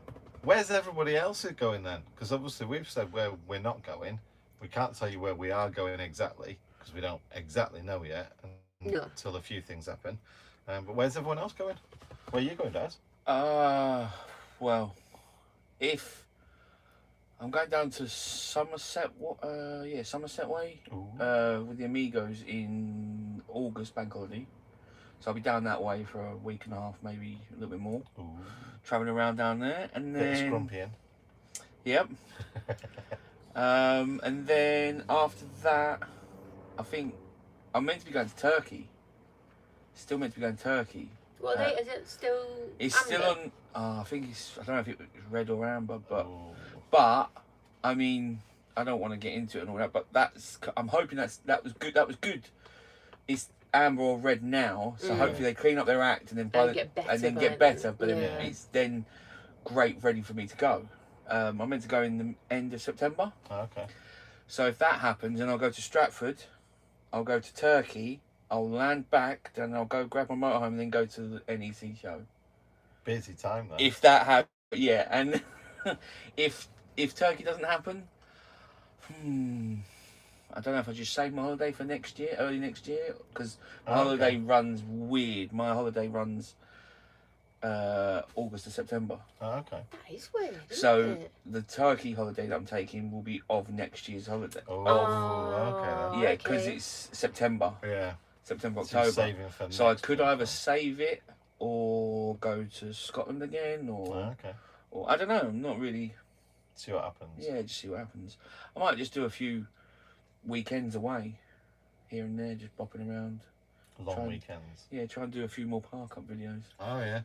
where's everybody else going then? Because obviously we've said where we're not going. We can't tell you where we are going exactly because we don't exactly know yet No. until a few things happen. But where's everyone else going? Where are you going, Dad? Well, if I'm going down to Somerset, Somerset Way, Ooh. with the Amigos in August bank holiday. So I'll be down that way for a week and a half, maybe a little bit more, Ooh. travelling around down there, and Bit of then scrumpy in. yep. And then after that, I think I'm meant to be going to Turkey. Still meant to be going to Turkey. Well, is it still? It's amber? still on. I think it's. I don't know if it was red or amber, but Ooh. I mean, I don't want to get into it and all that. But that's. I'm hoping that was good. That was good. It's amber or red now, so hopefully they clean up their act and then get better and then by get then. better. But then Yeah. it's then great, ready for me to go. I'm meant to go in the end of September. Oh, okay. So if that happens, then I'll go to Stratford. I'll go to Turkey. I'll land back, then I'll go grab my motorhome and then go to the NEC show. Busy time then. If that happens, yeah. And if Turkey doesn't happen, I don't know if I just save my holiday for next year, early next year, because my holiday runs weird. My holiday runs August to September. Oh, okay. That is weird. Isn't So it? the Turkey holiday that I'm taking will be of next year's holiday. Oh, Oh. okay Yeah, because okay. it's September, then. Yeah. September, So you're October. saving for So I next could month, either then. save it or go to Scotland again, Oh, okay. or I don't know. I'm not really. See what happens. Yeah, just see what happens. I might just do a few weekends away here and there, just bopping around. Long weekends. Yeah, try and do a few more park up videos. Oh yeah.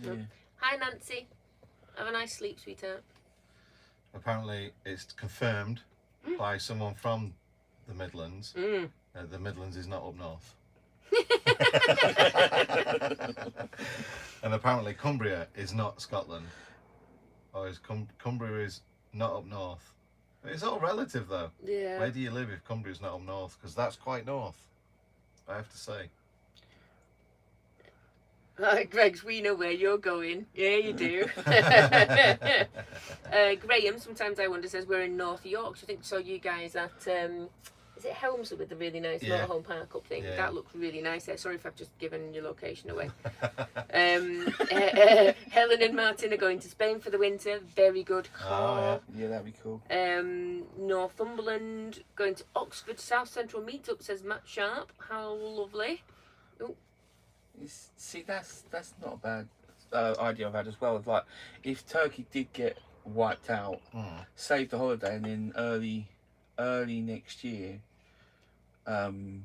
Yeah. Hi Nancy. Have a nice sleep, sweetheart. Apparently, it's confirmed by someone from the Midlands. The Midlands is not up north. And apparently, Cumbria is not Scotland. Or Cumbria is not up north. It's all relative, though. Yeah. Where do you live if Cumbria's not up north? Because that's quite north, I have to say. Greg's, we know where you're going. Yeah, you do. Graham, sometimes I wonder, says we're in North Yorkshire. I think saw you guys at, is it Helmsley with the really nice motorhome park up thing? Yeah. That looks really nice there. Sorry if I've just given your location away. Helen and Martin are going to Spain for the winter. Very good call. Oh, yeah, that'd be cool. Northumberland going to Oxford South Central Meetup, says Matt Sharp. How lovely. Ooh. See, that's not a bad idea I've had as well. Of like, if Turkey did get wiped out, save the holiday, and then early next year, go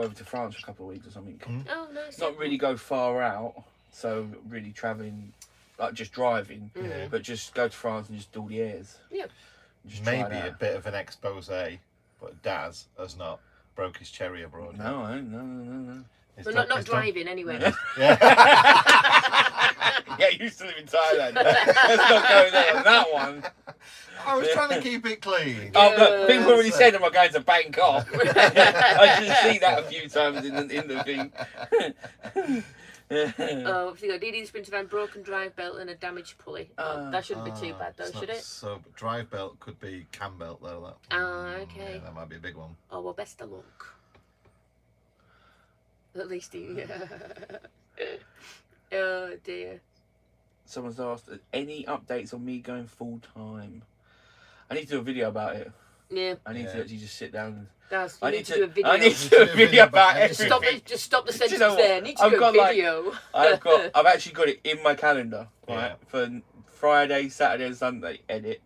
over to France for a couple of weeks or something. Oh, nice. Not really go far out, so really travelling, like just driving, but just go to France and just do all the airs. Yeah. Just maybe a bit of an expose, but Daz has not broke his cherry abroad. No, I ain't. No. But not driving anyway. Yeah. Yeah, you used to live in Thailand. Let's not go there on that one. I was trying to keep it clean. Oh, look, people already said I'm going to Bangkok. I should see that a few times in the thing. Oh, if you got DD sprinter van, broken drive belt and a damaged pulley. That shouldn't be too bad though, should it? So drive belt could be cam belt though. That. Okay. Yeah, that might be a big one. Oh well, best of luck. At least he. Oh dear. Someone's asked, any updates on me going full time? I need to do a video about it. Yeah. I need to actually just sit down. I need to do a video. I need to do a video about everything. Just stop the sentence know there. I need to do a video. I've actually got it in my calendar, right? For Friday, Saturday, and Sunday. Edit.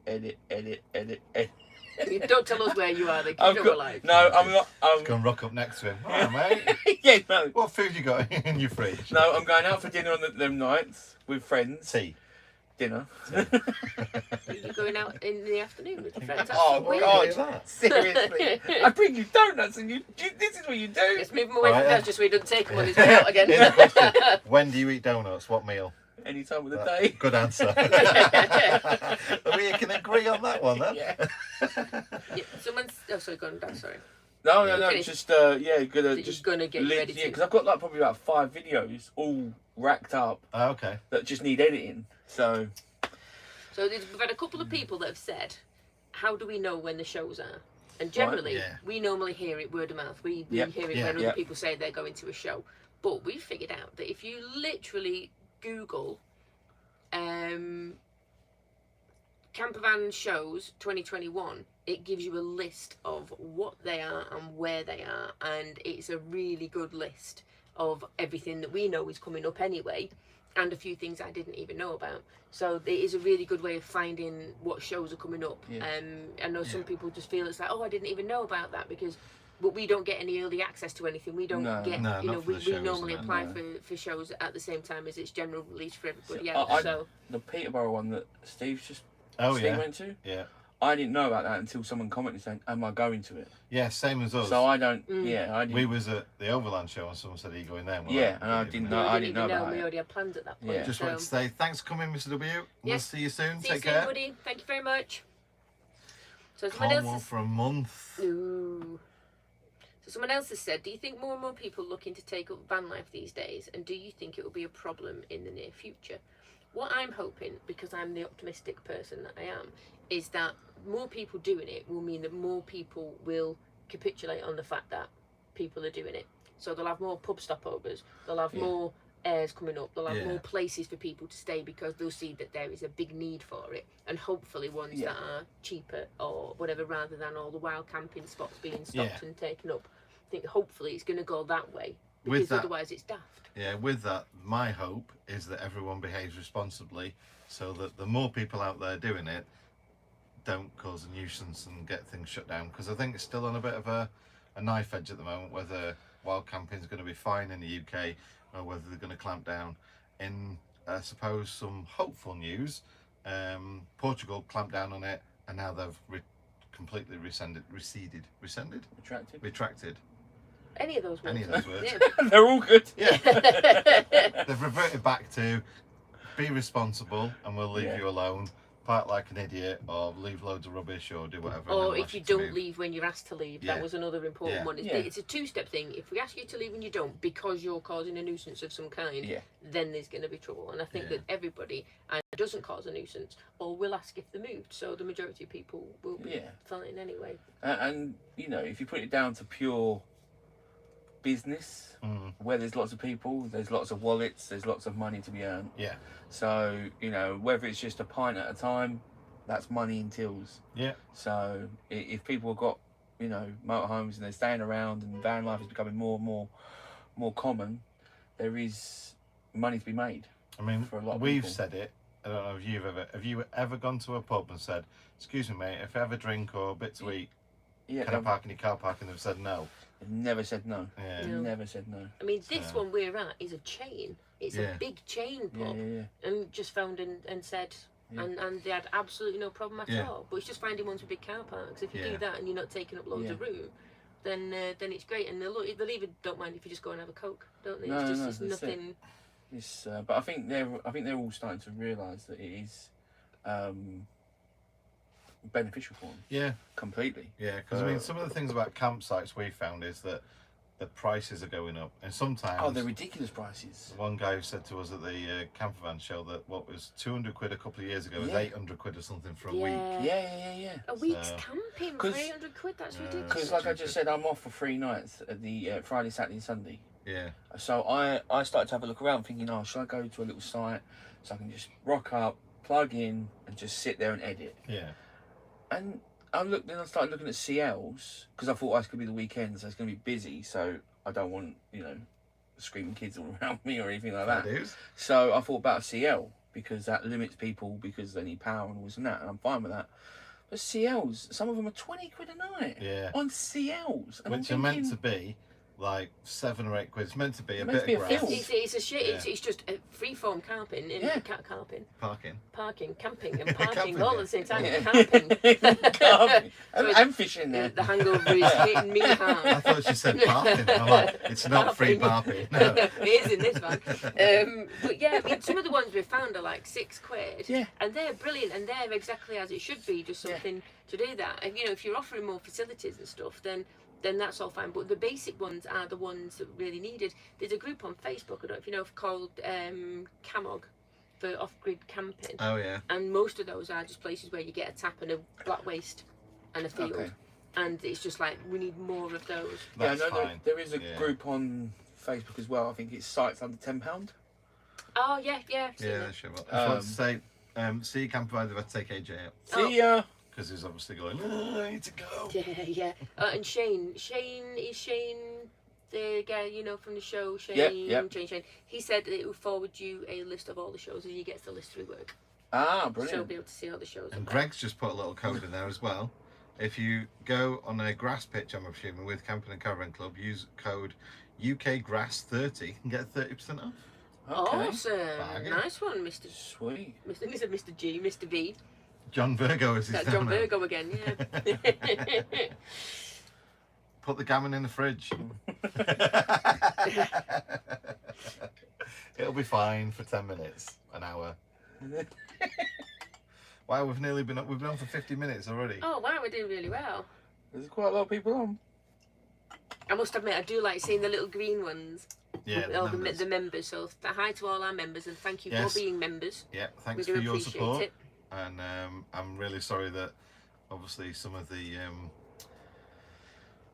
Don't tell us where you are. They keep it alive. No, I'm not. Just go and rock up next to him. All right, mate. Yeah, no. What food you got in your fridge? No, I'm going out for dinner on them nights with friends. Tea. Dinner. You're going out in the afternoon with your friends. Oh God! Seriously, I bring you donuts, and this is what you do. Let's move him away from that, just so he doesn't take them on his way out again. When do you eat donuts? What meal? Any time of the day. Good answer. We can agree on that one then. Yeah. Someone's. Oh, sorry, go on, Dad. Sorry. No. Just gonna just gonna get you ready. Yeah, because I've got like probably about 5 videos all racked up. Oh, okay. That just need editing. So we've had a couple of people that have said, "How do we know when the shows are?" And generally, we normally hear it word of mouth. We hear it when other people say they're going to a show. But we figured out that if you literally Google campervan shows 2021, it gives you a list of what they are and where they are, and it's a really good list of everything that we know is coming up anyway, and a few things I didn't even know about. So it is a really good way of finding what shows are coming up. I know some people just feel it's like, oh, I didn't even know about that, but we don't get any early access to anything. We don't get, we normally apply for shows at the same time as it's general release for everybody else. So the Peterborough one that Steve went to. Yeah. I didn't know about that until someone commented saying, "Am I going to it?" Yeah, same as us. So I don't. Yeah, I didn't. We was at the Overland show and someone said, "Are you going there?" Yeah, and I didn't know. I didn't know about it. We already had plans at that point. Yeah. Just wanted to say thanks for coming, Mr. W. We'll see you soon. See Take you care. soon, buddy. Thank you very much. So Cornwall for a month. Ooh. So someone else has said, do you think more and more people are looking to take up van life these days, and do you think it will be a problem in the near future? What I'm hoping, because I'm the optimistic person that I am, is that more people doing it will mean that more people will capitulate on the fact that people are doing it. So they'll have more pub stopovers, they'll have more airs coming up, they'll have more places for people to stay because they'll see that there is a big need for it, and hopefully ones that are cheaper or whatever, rather than all the wild camping spots being stopped and taken up. I think hopefully it's going to go that way, because otherwise it's daft. Yeah, with that, my hope is that everyone behaves responsibly, so that the more people out there doing it don't cause a nuisance and get things shut down, because I think it's still on a bit of a a knife edge at the moment whether wild camping is going to be fine in the UK or whether they're going to clamp down. In I suppose some hopeful news, Portugal clamped down on it and now they've completely retracted. Any of those words. Yeah. They're all good. Yeah. They've reverted back to be responsible and we'll leave you alone. Park like an idiot or leave loads of rubbish or do whatever. Or if you don't leave when you're asked to leave. That was another important one. Yeah. It's a two-step thing. If we ask you to leave and you don't because you're causing a nuisance of some kind, then there's going to be trouble. And I think that everybody either doesn't cause a nuisance or will ask if they're moved. So the majority of people will be fine anyway. And, you know, if you put it down to pure business, where there's lots of people, there's lots of wallets, there's lots of money to be earned. Yeah. So, you know, whether it's just a pint at a time, that's money in tills. Yeah. So if people have got, you know, motorhomes and they're staying around and van life is becoming more and more common, there is money to be made. I mean, for a lot of we've people. said it. I don't know if have you ever gone to a pub and said, "Excuse me, mate, if I have a drink or a bit to eat, can I park in your car park?" And they've said no. Never said no. Yeah. No. Never said no. I mean, this one we're at is a chain. It's a big chain pub. And just found and said, and they had absolutely no problem at all. But it's just finding ones with big car parks. If you do that and you're not taking up loads of room, then it's great. And they'll even don't mind if you just go and have a Coke, don't they? It's nothing. It's but I think they're all starting to realise that it is beneficial for them. Yeah. Completely. Yeah, because I mean, some of the things about campsites we found is that the prices are going up, and sometimes they're ridiculous prices. One guy said to us at the camper van show that what was 200 quid a couple of years ago was 800 quid or something for a week. Yeah. A week's camping for 800 quid. That's ridiculous. Because, like I just said, I'm off for 3 nights at the Friday, Saturday, and Sunday. Yeah. So I started to have a look around, thinking, should I go to a little site so I can just rock up, plug in, and just sit there and edit? Yeah. And I started looking at CLs because I thought it could be the weekend, so it's going to be busy. So I don't want, screaming kids all around me or anything like that. So I thought about a CL because that limits people because they need power and all this and that, and I'm fine with that. But CLs, some of them are 20 quid a night. Yeah. On CLs, and which are meant to be like 7 or 8 quid. It's meant to be a bit of grass. It's a shit. It's just a freeform camping. Parking, camping, and parking all at the same time. Camping. I'm fishing there. The hangover is hitting me hard. I thought she said parking. I'm like, it's not free parking. No. It is in this one. But yeah, I mean, some of the ones we found are like 6 quid. Yeah. And they're brilliant, and they're exactly as it should be. Just something to do that. And, if you're offering more facilities and stuff, then that's all fine. But the basic ones are the ones that really needed. There's a group on Facebook, I don't know if you know, called Camog for off-grid camping. Oh yeah. And most of those are just places where you get a tap and a black waste and a field. Okay. And it's just like, we need more of those. That's fine. There is a group on Facebook as well. I think it's sites under £10. Oh yeah. Yeah, sure. I want to say, see camper provider, I'd take AJ out. See ya. Because he's obviously going, I need to go. Yeah. And Shane, the guy, from the show, Shane. Yep. Shane. He said that it will forward you a list of all the shows and he gets the list through work. Ah, brilliant. So you'll be able to see all the shows. And Greg's just put a little code in there as well. If you go on a grass pitch, I'm assuming, with Camping and Caravan Club, use code UKGrass30 and get 30% off. Okay. Awesome. Nice one, Mr. Sweet. Mr. G, Mr. V. John Virgo is his name. John Virgo again, yeah. Put the gammon in the fridge. It'll be fine for 10 minutes, an hour. Wow, we've been on for 50 minutes already. Oh wow, we're doing really well. There's quite a lot of people on. I must admit, I do like seeing the little green ones. Yeah, the members. So hi to all our members and thank you for being members. Yeah, thanks for your support. And I'm really sorry that obviously some of the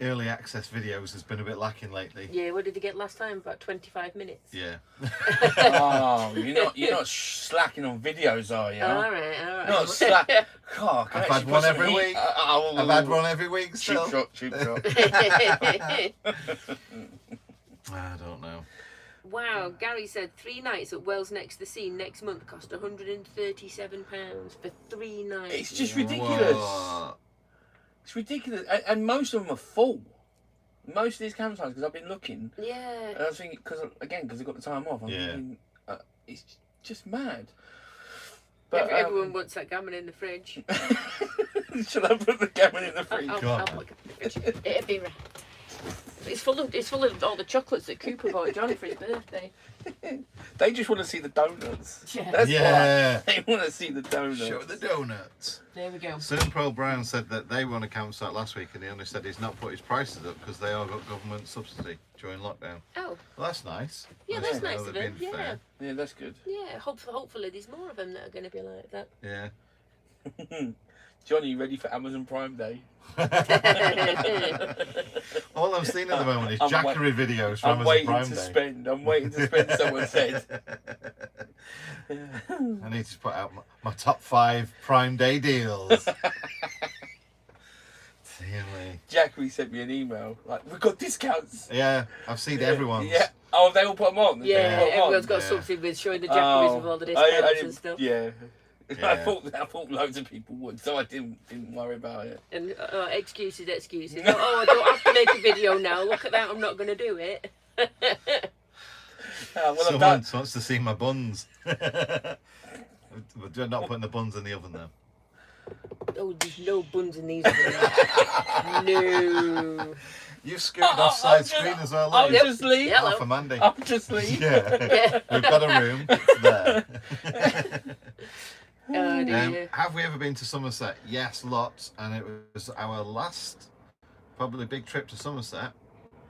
early access videos has been a bit lacking lately. Yeah, what did you get last time? About 25 minutes. Yeah. Oh, you're not slacking on videos, are you? All right. Not slack. God, I've had one every week. I've had one every week still. Cheap shot. I don't know. Wow, Gary said 3 nights at Wells Next to the Sea next month cost £137 for 3 nights. It's just ridiculous. What? It's ridiculous, and most of them are full. most of these campsites, because I've been looking, Yeah. and I was thinking, because I've got the time off, I'm thinking, it's just mad. But Everyone wants that gammon in the fridge. Should I put the gammon in the fridge? I'll Go on. put it in the fridge. It'd be right. It's full of all the chocolates that Cooper bought Johnny for his birthday. They just want to see the donuts. Yeah. That's Yeah. why. They want to see the donuts. Show the donuts. There we go. Soon Pro Brown said that they were on a campsite last week and he only said he's not put his prices up because they all got government subsidy during lockdown. Oh. Well, that's nice. Yeah, that's to know nice of they're him. being Yeah. fair. Yeah, that's good. Yeah. Hopefully there's more of them that are going to be like that. Yeah. Johnny, you ready for Amazon Prime Day? All I'm seeing at the moment is I'm Jackery videos from I'm Amazon waiting Prime to Day. spend. I'm waiting to spend. Someone said. I need to put out my top 5 Prime Day deals. Dear me. Jackery sent me an email like, "We've got discounts." Yeah, I've seen everyone's. Yeah. Oh, they all put them on. Yeah, They put 'em on? everyone's got Yeah. something with showing the Jackeries with all the discounts and stuff. Yeah. Yeah. I thought loads of people would, so I didn't worry about it. And excuses. Oh, I don't have to make a video now. Look at that. I'm not going to do it. Well, I've Someone done. wants to see my buns. We're not putting the buns in the oven though. Oh, there's no buns in these. No. You've scooted off side screen as well. haven't you? Just leave. Yeah. Oh, for Mandy. I'll just leave. Yeah. We've got a room. It's there. Oh, dear. Have we ever been to Somerset? Yes, lots. And it was our last, probably big trip to Somerset.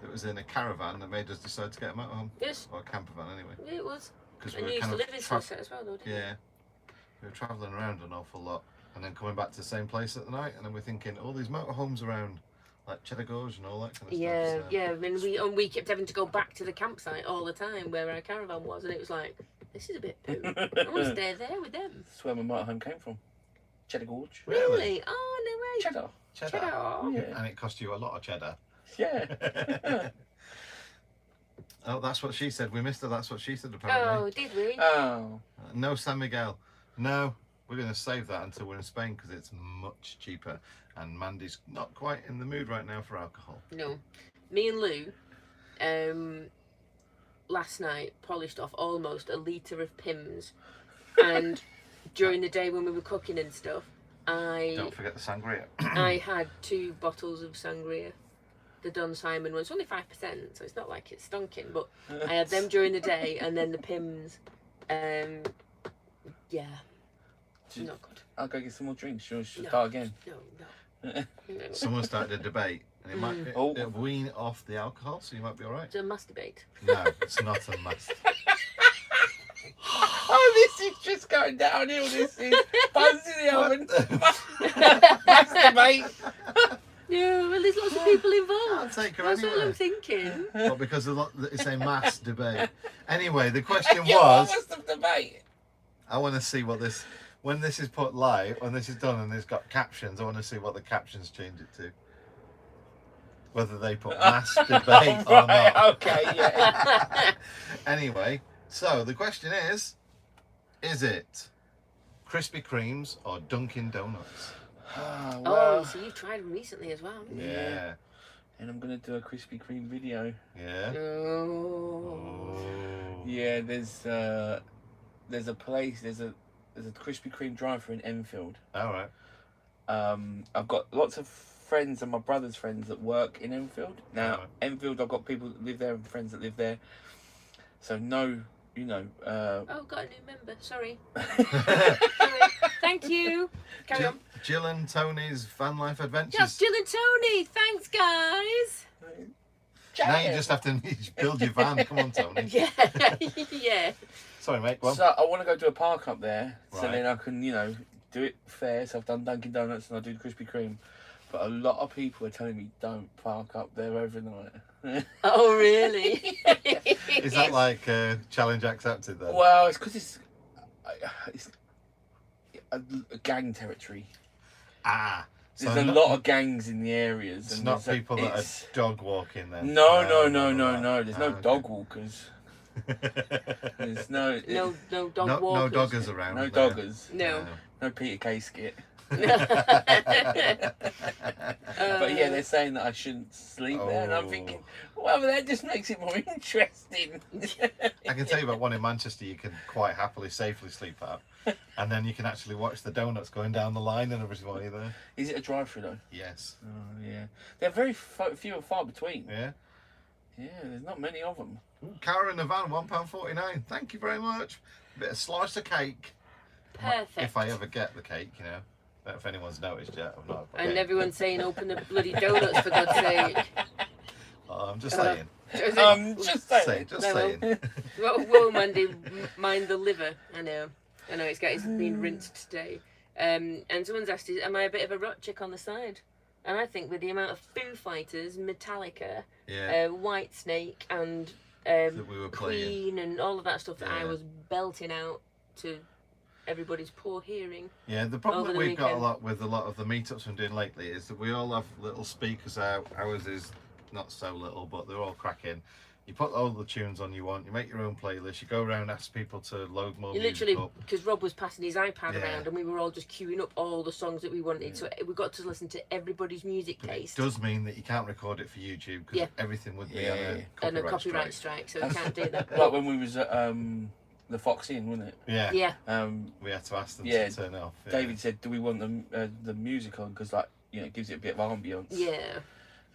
It was in a caravan that made us decide to get a motorhome. Yes, Or a camper van anyway. it was. Because And you used to live in Somerset as well, though, didn't you? Yeah. We were travelling around an awful lot. And then coming back to the same place at the night. And then we're thinking, all these motorhomes around. Like Cheddar Gorge and all that kind of Yeah, stuff. So. yeah. I mean, we kept having to go back to the campsite all the time where our caravan was, and it was like, this is a bit poo. I want to stay there with them. That's where my motorhome came from. Cheddar Gorge. Really? Oh, no way. Cheddar. Cheddar. Cheddar. Yeah. And it cost you a lot of cheddar. Yeah. Oh, that's what she said. We missed her. That's what she said apparently. Oh, did we? Oh. No San Miguel. No, we're going to save that until we're in Spain because it's much cheaper. And Mandy's not quite in the mood right now for alcohol. No. Me and Lou, last night, polished off almost a litre of Pimm's. And during the day when we were cooking and stuff, Don't forget the sangria. I had 2 bottles of sangria. The Don Simon one. It's only 5%, so it's not like it's stonking. But I had them during the day, and then the Pimm's. Yeah. Gee. Not good. I'll go get some more drinks. Should No. start again? No. Someone started a debate, and it might Oh. it'll wean off the alcohol, so you might be all right. It's a masturbate. No, it's not a must. Oh, this is just going downhill. This is buns in the oven. Masturbate. No, well, there's lots of people I'll involved. take her That's all I'm anyway. thinking. Well, because it's a mass debate. Anyway, the question Yeah, what was, was the debate? I want to see what this, when this is put live, when this is done and it's got captions, I want to see what the captions change it to. Whether they put mass debate or Right, not. okay, yeah. Anyway, so the question is it Krispy Kremes or Dunkin' Donuts? Oh, Oh, well. so you've tried them recently as well, haven't you? Yeah. And I'm going to do a Krispy Kreme video. Yeah. Oh. Yeah, there's a place, there's a Krispy Kreme drive-thru in Enfield. All right. I've got lots of friends and my brother's friends that work in Enfield. Now, Right. Enfield, I've got people that live there and friends that live there. So no, you know. Oh, got a new member. Sorry. Sorry. Thank you. Carry on. Jill and Tony's Van Life Adventures. Yes, Jill and Tony. Thanks, guys. Now you just have to build your van. Come on, Tony. Yeah. Yeah. Sorry, mate. Go on. So I want to go do a park up there, so Right. then I can, you know, do it fair. So I've done Dunkin' Donuts and I do Krispy Kreme, but a lot of people are telling me don't park up there overnight. Oh, really? Is that like challenge accepted then? Well, it's because it's a gang territory. Ah. There's a lot of gangs in the areas. It's and not there's people that are dog walking then. No. right. There's no okay. dog walkers. There's no no dog no walkers. doggers around. no there. doggers. No. No Peter Kay skit. But yeah, they're saying that I shouldn't sleep there, and I'm thinking, well, that just makes it more interesting. I can tell you about one in Manchester you can quite happily, safely sleep at. And then you can actually watch the donuts going down the line and everything while you're there. Is it a drive-through though? Yes. Oh yeah, they're very few and far between. Yeah. Yeah, there's not many of them. Ooh, Cara in the van, £1.49. Thank you very much. Bit of slice of cake. Perfect. If I ever get the cake, you know. Don't know if anyone's noticed yet. I've not. And everyone's saying open the bloody donuts for God's sake. Oh, I'm just saying. Just saying. Just No, saying. Whoa, Mandy, mind the liver. I know it's been rinsed today. And someone's asked, am I a bit of a rock chick on the side? And I think with the amount of Foo Fighters, Metallica, Yeah. Whitesnake, and That we were playing. Queen, and all of that stuff that I Yeah. was belting out to everybody's poor hearing. Yeah, the problem Over that the we've got a weekend. lot with a lot of the meetups I'm doing lately is that we all have little speakers out. Ours is not so little, but they're all cracking. You put all the tunes on you want, you make your own playlist, you go around, ask people to load more You music literally, up. because Rob was passing his iPad Yeah. around and we were all just queuing up all the songs that we wanted. So we got to listen to everybody's music But it taste. does mean that you can't record it for YouTube because Yeah. everything would be Yeah, on yeah, a yeah. And a copyright copyright strike. strike, so we can't do that. Like when we was at the Fox Inn, wasn't it? Yeah. Yeah. We had to ask them Yeah, to turn it off. Yeah. David said, "Do we want the music on? Because like it gives it a bit of ambience." Yeah.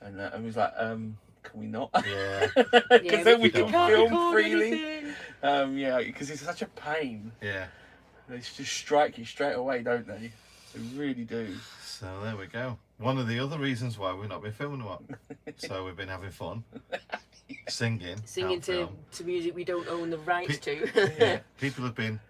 And we was like, "Can we not?" Yeah. Because then we can can't film record freely. anything. Yeah, because it's such a pain. Yeah. They just strike you straight away, don't they? They really do. So there we go. One of the other reasons why we've not been filming a lot. So we've been having fun. Singing Singing out to film. music we don't own the rights to. Yeah. People have been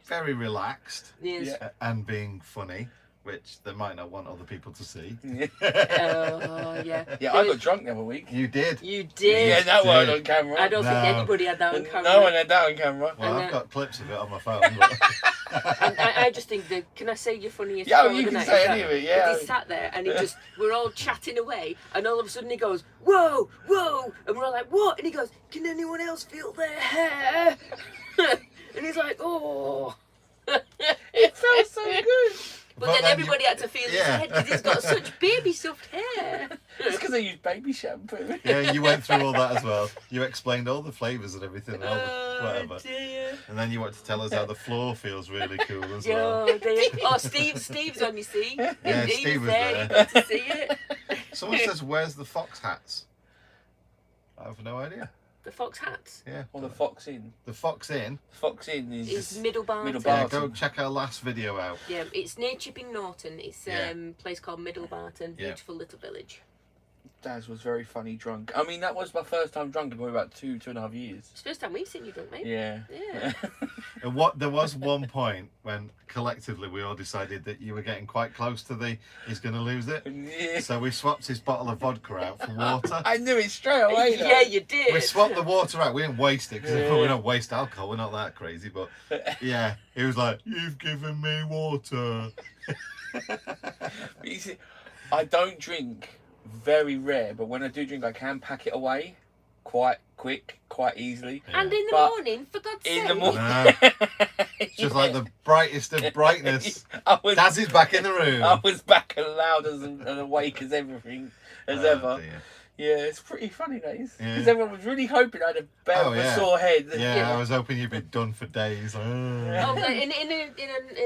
very relaxed Yes. Yeah. and being funny, which they might not want other people to see. Oh, yeah. Yeah, I got drunk the other week. You did. You did. Yeah, that Did. weren't on camera. I don't think No. anybody had that on camera. No one had that on camera. Well, And I've got clips of it on my phone. But And I just think that, can I say your funniest Yeah, quote you of the can night? say Is that- any of it, yeah. He sat there and he just, we're all chatting away and all of a sudden he goes, whoa, whoa, and we're all like, what? And he goes, can anyone else feel their hair? And he's like, oh. It felt so good. But then then everybody had to feel his yeah. head because he's got such baby soft hair. It's because I used baby shampoo. yeah, you went through all that as well. You explained all the flavours and everything, all the whatever. Dear. And then you want to tell us how the floor feels really cool as well. Oh, dear. Oh, Steve's on, you see. Yeah, He Steve was there. there. You got to see it. Someone says, "Where's the fox hats?" I have no idea. The fox hats. Yeah. Or the Fox Inn. The Fox Inn. Fox Inn is It's Middle Barton. Middle Yeah, Barton. go check our last video out. Yeah, it's near Chipping Norton. It's Yeah. a place called Middle Barton. Yeah. Beautiful little village. Daz was very funny drunk. I mean, that was my first time drunk in probably about 2.5 years. It's the first time we've seen you drunk, mate. Yeah. Yeah. And what there was one point when collectively we all decided that you were getting quite close to the he's going to lose it. Yeah. So we swapped his bottle of vodka out for water. I knew it straight away. Though. Yeah, you did. We swapped the water out. We didn't waste it because Yeah. we don't waste alcohol. We're not that crazy. But yeah, he was like, "You've given me water." But you see, I don't drink very rare, but when I do drink, I can pack it away quite quick, quite easily. And in the But morning, for God's sake. In the morning. No. It's just like the brightest of brightness. I was, Daz is back in the room. I was back and loud and awake as everything as Oh, ever. dear. Yeah, it's pretty funny, days. Yeah. Because everyone was really hoping I had a bit Oh, of a yeah. sore head. Yeah, Yeah. I was hoping you'd be done for days. Oh, Oh. but in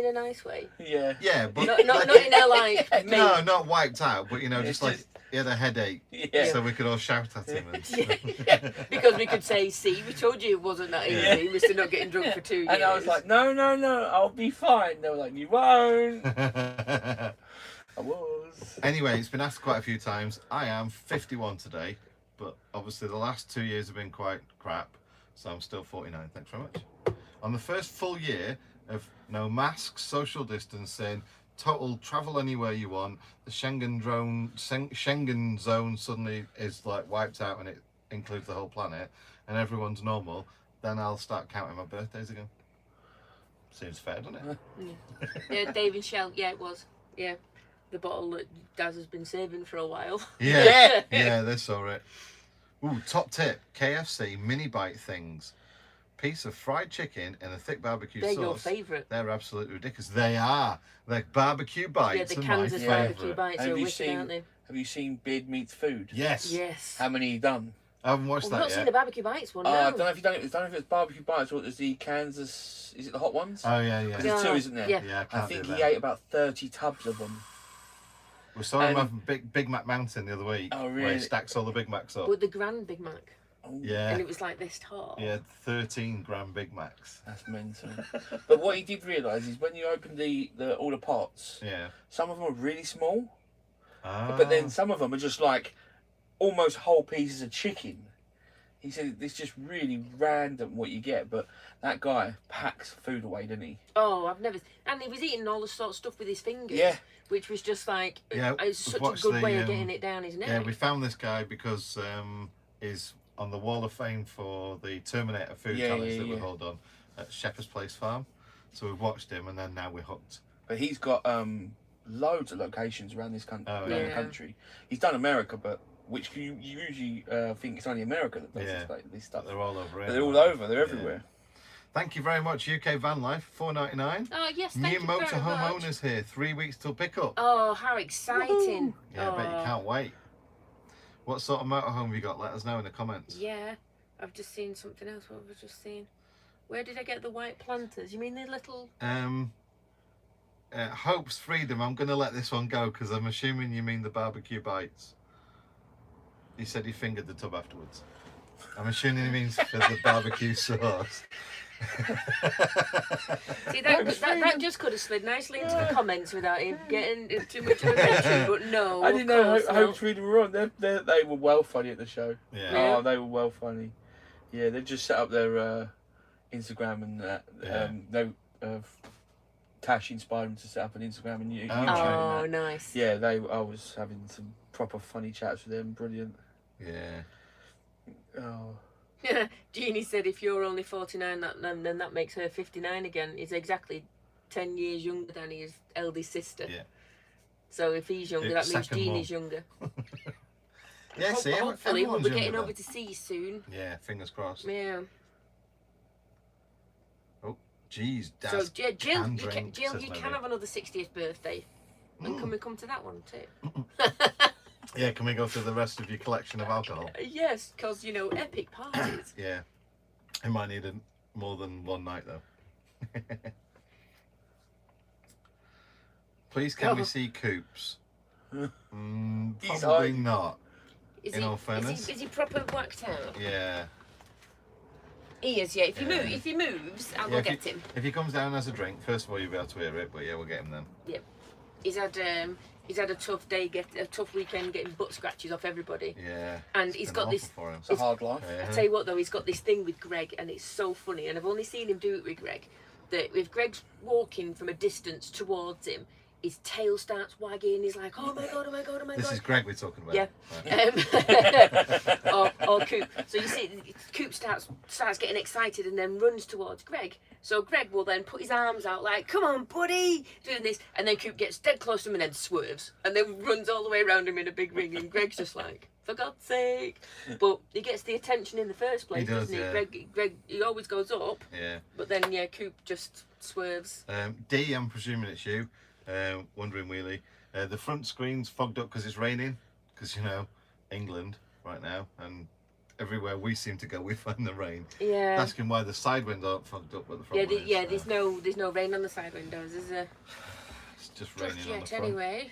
a nice way. Yeah. Yeah, but Not in a like. mate. no, not wiped out, but you know, It's just like just- he had a headache, Yeah. so we could all shout at him. Yeah, because we could say, see, we told you it wasn't that easy, Mr. Not Getting Drunk for 2 years. And I was like, no, I'll be fine. They were like, you won't. I was. Anyway, it's been asked quite a few times. I am 51 today, but obviously the last 2 years have been quite crap, so I'm still 49. Thanks very much. On the first full year of no masks, social distancing, total travel anywhere you want, the Schengen zone suddenly is like wiped out and it includes the whole planet, and everyone's normal, then I'll start counting my birthdays again. Seems fair, doesn't it? Yeah, Dave and Shell, yeah, it was. Yeah. The bottle that Daz has been saving for a while. Yeah, yeah, they saw it. Ooh, top tip: KFC mini bite things. piece of fried chicken in a thick barbecue They're sauce. your favourite. They're absolutely ridiculous. They are. They're barbecue bites. Yeah, the are my Kansas favourite. barbecue bites are wicked, aren't they? Have you seen Beard Meets Food? Yes. Yes. How many you done? I haven't watched I've that not yet. seen the barbecue bites one. No. I don't know if you done it. I don't know if it's barbecue bites or it was the Kansas. Is it the hot ones? Oh yeah, yeah. There's two, isn't there? Yeah. Yeah, I I can't think do he that. ate about 30 tubs of them. We saw him And- have Big Mac Mountain the other week. Oh, Where really? he stacks all the Big Macs up. But the Grand Big Mac, Oh, Yeah. and it was like this tall. Yeah, 13 gram Big Macs. That's mental. But what he did realise is when you open all the pots, Yeah. some of them are really small, Ah. but then some of them are just like almost whole pieces of chicken. He said it's just really random what you get, but that guy packs food away, doesn't he? Oh, I've never. And he was eating all the sort of stuff with his fingers. Yeah. Which was just like, Yeah, it's such a watched good way the, of getting it down his neck. Yeah, we found this guy because he's on the Wall of Fame for the Terminator food challenge that we hold on at Shepherd's Place Farm. So we've watched him, and then now we're hooked. But he's got loads of locations around this country. Oh, around yeah. the country. He's done America, but which you usually think it's only America that does Yeah. this stuff. They're all over But here. they're all over. They're everywhere. Thank you very much, UK Van Life, $4.99. Oh yes, thank New you very motorhome much. owners here, 3 weeks till pickup. Oh, how exciting! Yeah, I bet you Oh. can't wait. What sort of motorhome have you got? Let us know in the comments. Yeah, I've just seen something else. What have I just seen? Where did I get the white planters? You mean the little? Hope's Freedom, I'm going to let this one go because I'm assuming you mean the barbecue bites. He said he fingered the tub afterwards. I'm assuming he means for the barbecue sauce. See, that just could have slid nicely into the comments without him getting too much of a mention, but no. I didn't know of course Hope not. Freedom were on. They were well funny at the show. Yeah. Yeah. Oh, they were well funny. Yeah, they just set up their Instagram and that. Yeah. Tash inspired them to set up an Instagram and YouTube. Oh, and that. nice. Yeah, I was having some proper funny chats with them. Brilliant. Yeah. Oh. Jeannie said if you're only 49, then that makes her 59 again. He's exactly 10 years younger than his eldest sister. Yeah. So if he's younger, It's that means second Jeannie's younger. Yeah, see, Hopefully we'll everyone's be getting younger over then. to see you soon. Yeah, fingers crossed. Yeah. Jeez, So Daz Jill, can you drink, says can Lily. have another 60th birthday. And can we come to that one too? Yeah, can we go through the rest of your collection of alcohol? Yes, because, you know, epic parties. Yeah. It might need more than one night though. Please can we Oh. see Coops? He's Probably hiding. not. Is In all fairness. is he proper whacked out? Yeah. He is, yeah. If Yeah. he moves, I'll Yeah, go if get he- him. If he comes down as a drink, first of all you'll be able to hear it, but yeah, we'll get him then. He's had a tough day, a tough weekend getting butt scratches off everybody. Yeah. And It's he's been got awful this. for him. It's a hard life. Yeah. I tell you what though, he's got this thing with Greg, and it's so funny. And I've only seen him do it with Greg. That if Greg's walking from a distance towards him, his tail starts wagging. He's like, "Oh my god! Oh my god! Oh my This god!" is Greg we're talking about. Yeah. Right. or Coop. So you see, Coop starts getting excited and then runs towards Greg. So Greg will then put his arms out like, "Come on, buddy," doing this, and then Coop gets dead close to him and then swerves and then runs all the way around him in a big ring. And Greg's just like, "For God's sake!" But he gets the attention in the first place, He does, doesn't he? yeah. Greg, he always goes up, Yeah. but then Coop just swerves. D, I'm presuming it's you. Wondering Wheelie. The front screen's fogged up because it's raining. Because, you know, England right now. And everywhere we seem to go, we find the rain. Yeah. Asking why the side windows aren't fogged up, but the front one is, so There's no rain on the side windows, is there? it's just raining Just on the yet, front. anyway.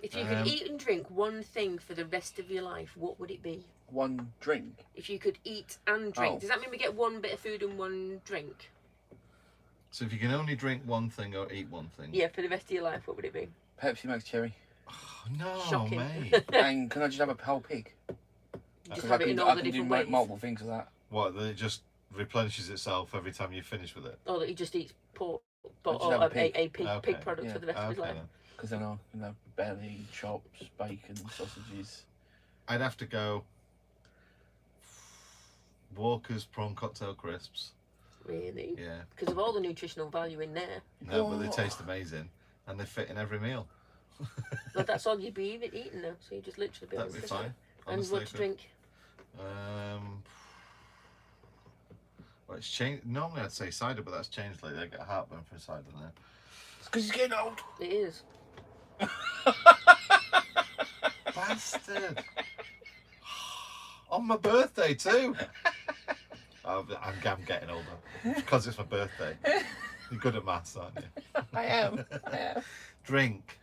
If you could eat and drink one thing for the rest of your life, what would it be? One drink. If you could eat and drink, Oh. does that mean we get one bit of food and one drink? So if you can only drink one thing or eat one thing. Yeah, for the rest of your life, what would it be? Pepsi Max Cherry. Oh, no, Shocking. mate. And can I just have a whole pig? Just Because have I it in can, all I the can do different ways. multiple things of that. What, that it just replenishes itself every time you finish with it? Or that he just eats pork, I'll just or have a a pig. pig Okay. product Yeah. for the rest of his Okay life. then. Because then I'll, belly, chops, bacon, sausages. I'd have to go Walker's prawn cocktail crisps. Really? Yeah. Because of all the nutritional value in there. No, but they What? taste amazing. And they fit in every meal. But that's all you'd be eating now, so you just literally be able That'd to be sit fine. there. And Honestly, what to drink? Well, it's changed. Normally I'd say cider, but that's changed lately. I get heartburn for cider now. It's because he's getting old. It is. Bastard. On my birthday too. I'm getting older because it's my birthday. You're good at maths, aren't you? I am. Drink.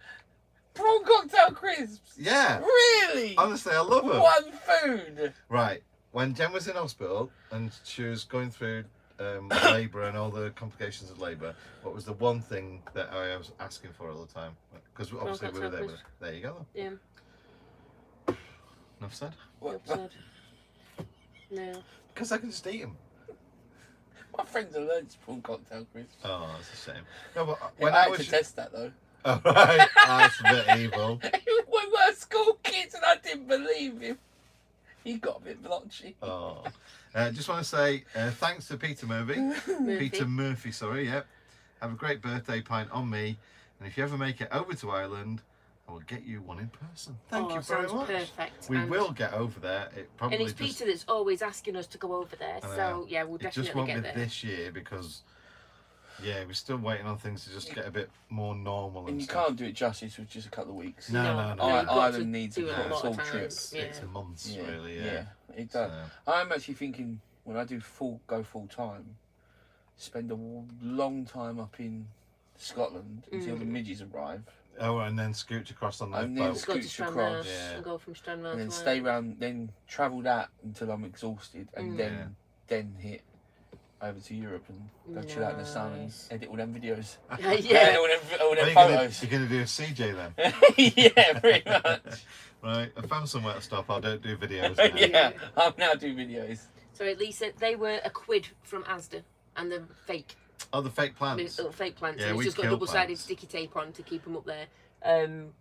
Prawn cocktail crisps. Yeah. Really? Honestly, I love them. One food. Right. When Jen was in hospital and she was going through labour and all the complications of labour, what was the one thing that I was asking for all the time? Because obviously we were there. There you go. Yeah. Enough said. Enough said. No. Because I can just eat them. My friends are allergic to prawn cocktail crisps. Oh, that's a shame. No, but When I had to test that though. Oh, right. That's a bit evil. We were school kids and I didn't believe him. He got a bit blotchy. Oh. Just want to say thanks to Peter Murphy. Peter Murphy, sorry, yep. Have a great birthday pint on me. And if you ever make it over to Ireland, I will get you one in person. Thank you very much. Perfect. We will get over there. It probably and it's Peter that's always asking us to go over there. So yeah, we'll definitely just won't get be there. this year because we're still waiting on things to just get a bit more normal. And you stuff. can't do it justice with just a couple of weeks. No. Ireland needs a full trip. It's months, really. Yeah, it does. I'm actually thinking when I do go full time, spend a long time up in Scotland until the midges arrive. Oh, and then scooch across on that and boat. then scooch across, and go from Stranraer and then to stay round, then travel that until I'm exhausted, and then hit over to Europe and go chill out in the sun and edit all them videos. Yeah. all them photos. You're going to do a CJ then? Yeah, pretty much. Right, I found somewhere to stop. I don't do videos now. Yeah, I'll now do videos. So at least they were a quid from Asda, and they're fake. Oh, the fake plants. Little fake plants. Yeah, and it's we just got kill double-sided plants. sticky tape on to keep them up there.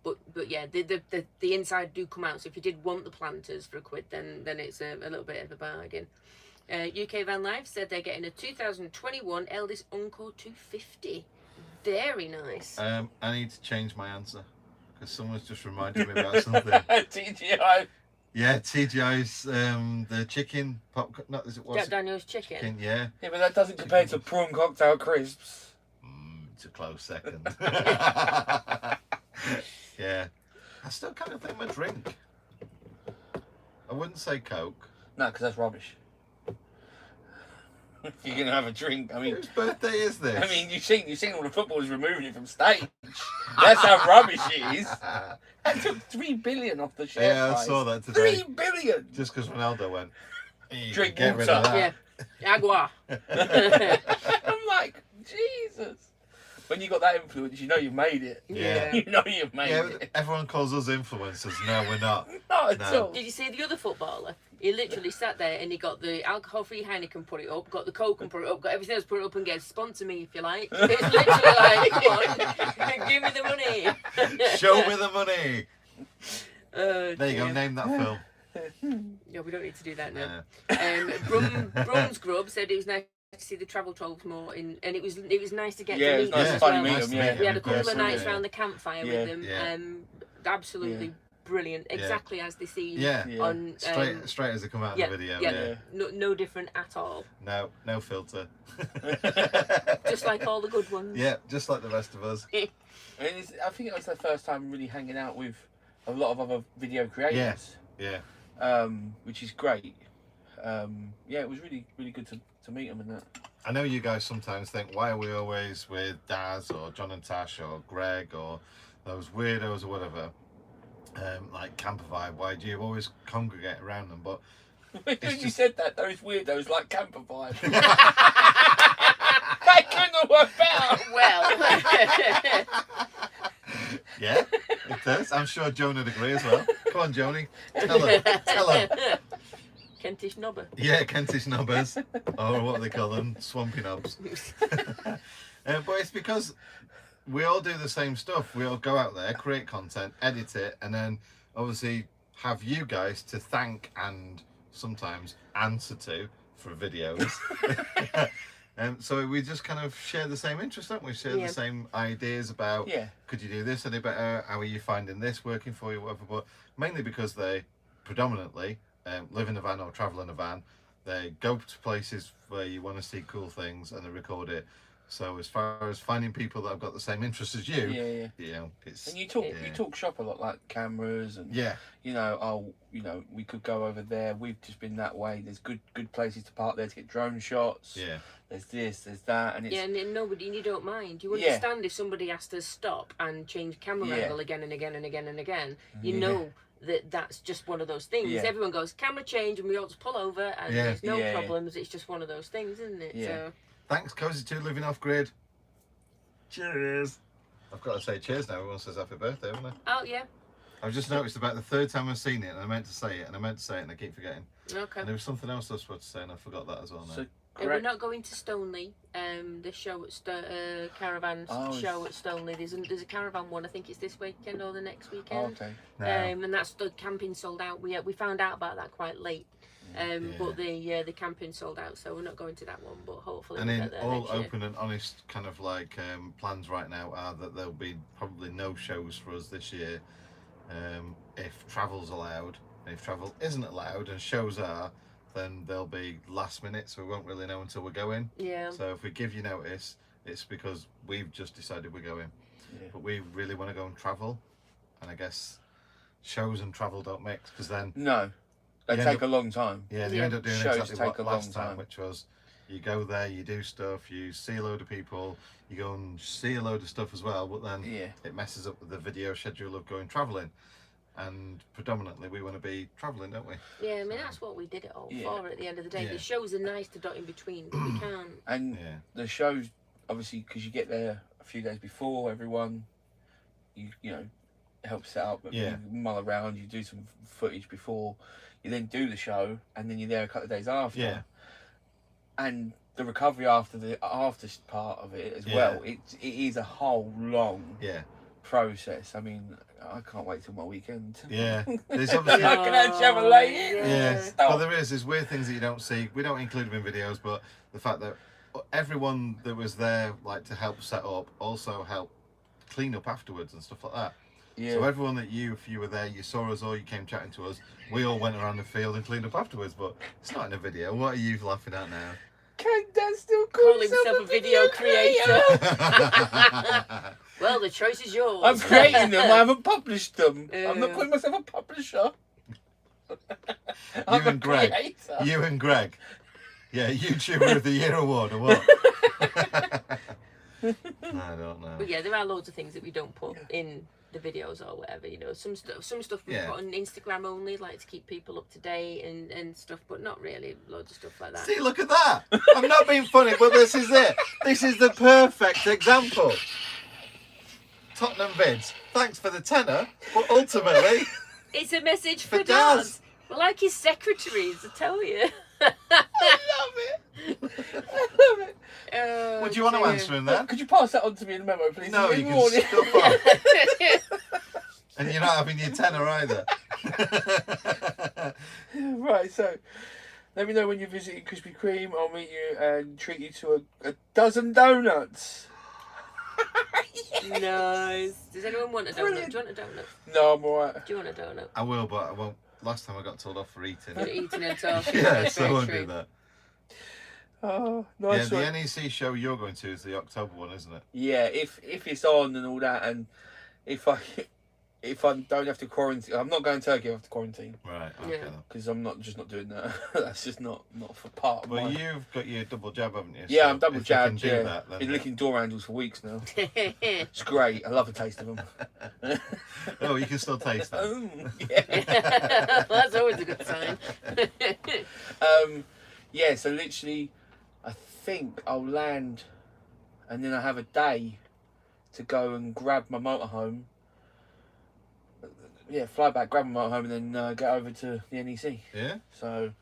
But yeah, the inside do come out. So if you did want the planters for a quid, then it's a little bit of a bargain. UK Van Life said they're getting a 2021 Eldest Uncle 250. Very nice. I need to change my answer because someone's just reminded me about something. TGI. Yeah, TGI's the chicken popcorn. No, is it what's Jack Daniel's chicken. Yeah. Yeah, but that doesn't compare to prawn cocktail crisps. It's a close second. Yeah. I still kind of think my drink. I wouldn't say Coke. No, because that's rubbish. If you're gonna have a drink, I mean, Whose birthday is this? I mean, you've seen all the footballers removing it from stage. That's how rubbish it is. That took 3 billion off the share Yeah, price. I saw that today. 3 billion. Just because Ronaldo went. Drink get rid of water. Yeah. Agua. I'm like, Jesus. When you got that influence, you know you've made it. Yeah. You know you've made Yeah, it. everyone calls us influencers. No, we're not. Not at No. all. Did you see the other footballer? He literally sat there and he got the alcohol-free Heineken, put it up, got the Coke and put it up, got everything else put it up and gave, sponsor me if you like. It's literally like, come on, give me the money. Show me the money. Oh, There you go. Name that film. Yeah, we don't need to do that now. Yeah. Brum's Grub said it was nice to see the travel trolls more in, and it was nice to get Yeah, to it meet was nice them to as finally well. meet them, yeah. We had a couple of person, nights yeah. around the campfire Yeah. with them. Yeah. Absolutely brilliant, exactly as they see Yeah. on Straight as they come out of the video. yeah. No different at all. No filter. Just like all the good ones. Yeah, just like the rest of us. I think it was the first time really hanging out with a lot of other video creators. Yeah. Which is great. Yeah, it was really, really good to meet them and that. I know you guys sometimes think, why are we always with Daz or John and Tash or Greg or those weirdos or whatever, like Camper Vibe? Why do you always congregate around them? But When you said that, those weirdos like Camper Vibe. They couldn't have worked out. Well. yeah, it does. I'm sure Joan would agree as well. Come on, Joni, tell her. Kentish knobber. Yeah, Kentish knobbers, or what they call them, swampy knobs. But it's because we all do the same stuff. We all go out there, create content, edit it, and then obviously have you guys to thank and sometimes answer to for videos. So we just kind of share the same interest, don't we? Share the same ideas about, could you do this any better? How are you finding this working for you, whatever. But mainly because they predominantly live in a van or travel in a van. They go to places where you want to see cool things and they record it. So as far as finding people that have got the same interests as you, you know, it's... And you talk shop a lot, like cameras and, you know, we could go over there. We've just been that way. There's good places to park there to get drone shots. Yeah. There's this, there's that, and it's... Yeah, and you don't mind. You understand if somebody has to stop and change camera angle again and again and again and again. You know that's just one of those things. Everyone goes, camera change, and we all just pull over, and there's no problems. It's just one of those things, isn't it? Yeah. So... Thanks, Cozy 2 Living Off Grid. Cheers. I've got to say cheers now. Everyone says happy birthday, haven't I? Oh, yeah. I've just noticed about the third time I've seen it, and I meant to say it, and I keep forgetting. Okay. And there was something else I was supposed to say, and I forgot that as well now. So, we're not going to Stoneleigh. The show at Caravan show at Stoneleigh. There's a caravan one. I think it's this weekend or the next weekend. Oh, okay. No. And that's the camping sold out. We found out about that quite late. But the camping sold out, so we're not going to that one. But hopefully, and we'll in get there all next year. open and honest kind of like plans right now are that there'll be probably no shows for us this year, if travel's allowed. And if travel isn't allowed and shows are, then they'll be last minute, so we won't really know until we're going. Yeah. So if we give you notice, it's because we've just decided we're going. Yeah. But we really want to go and travel, and I guess shows and travel don't mix, because then No. They take a long time. yeah, you end up doing Shows exactly take what a last long time, time. which was you go there, you do stuff, you see a load of people, you go and see a load of stuff as well, but then it messes up with the video schedule of going travelling. And predominantly we want to be travelling, don't we? Yeah, I mean that's what we did it all for at the end of the day. The shows are nice to dot in between, but we can't. And the shows, obviously, because you get there a few days before everyone, you know, help set up, you mull around, you do some footage before, you then do the show, and then you're there a couple of days after. Yeah. And the recovery after part of it as well, it is a whole long process. I mean, I can't wait till my weekend. Yeah. There's obviously I can actually have a lay. Yeah. Well, there's weird things that you don't see. We don't include them in videos, but the fact that everyone that was there, like to help set up, also helped clean up afterwards and stuff like that. Yeah. So everyone that if you were there, you saw us or you came chatting to us, we all went around the field and cleaned up afterwards, but it's not in a video. What are you laughing at now? Can Dan still call himself a video creator? Well, the choice is yours. I'm creating them, I haven't published them. I'm not calling myself a publisher. You and Greg. You and Greg. Yeah, YouTuber of the Year award or what? I don't know. But yeah, there are loads of things that we don't put in the videos or whatever, you know. Some stuff we put on Instagram only, like to keep people up to date and stuff, but not really loads of stuff like that. See, look at that. I'm not being funny, but this is it. This is the perfect example. Tottenham vids. Thanks for the tenner, but ultimately it's a message for Daz. Daz. We're like his secretaries, I tell you. I love it. I love it. Would you want to answer him then? Could you pass that on to me in a memo, please? No, you can stuff off. And you're not having your tenner either. Right, so let me know when you're visiting Krispy Kreme. I'll meet you and treat you to a dozen donuts. Nice. Does anyone want a donut? Brilliant. Do you want a donut? No, I'm alright. Do you want a donut? I will, but I won't. Last time I got told off for eating. For eating and talking. Yeah, so I Very won't true. do that. Oh, Yeah, nice the one. NEC show you're going to is the October one, isn't it? Yeah, if it's on and all that, and if I don't have to quarantine, I'm not going to Turkey. I have to quarantine Right. Okay. Yeah. Then. because I'm not doing that. That's just not for part of Well, my. you've got your double jab, haven't you? Yeah, So I'm double if you can jabbed. do Yeah, that, then been licking door handles for weeks now. Yeah. It's great. I love the taste of them. Oh, you can still taste that. Yeah. Well, that's always a good sign. Yeah. So literally, I think I'll land, and then I have a day to go and grab my motorhome. Yeah, fly back, grab my motorhome, and then get over to the NEC. Yeah. So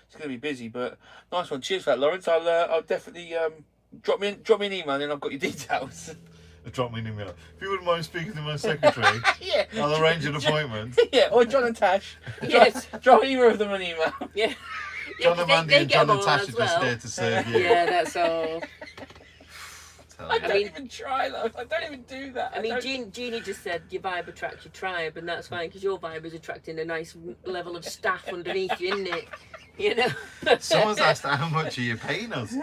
it's going to be busy, but nice one. Cheers for that, Lawrence. I'll definitely drop me an email, and then I've got your details. Drop me an email. If you wouldn't mind speaking to my secretary, Yeah. I'll arrange an appointment. Yeah, or John and Tash. Yes. Drop either of them an email. Yeah. John and Mandy and John and all Tash as are just well. there to serve you. Yeah, that's all. I don't mean- even try, though. I don't even do that. I mean, don't- Jeannie just said your vibe attracts your tribe, and that's fine because your vibe is attracting a nice level of staff underneath you, isn't it? You know. Someone's asked how much are you paying us?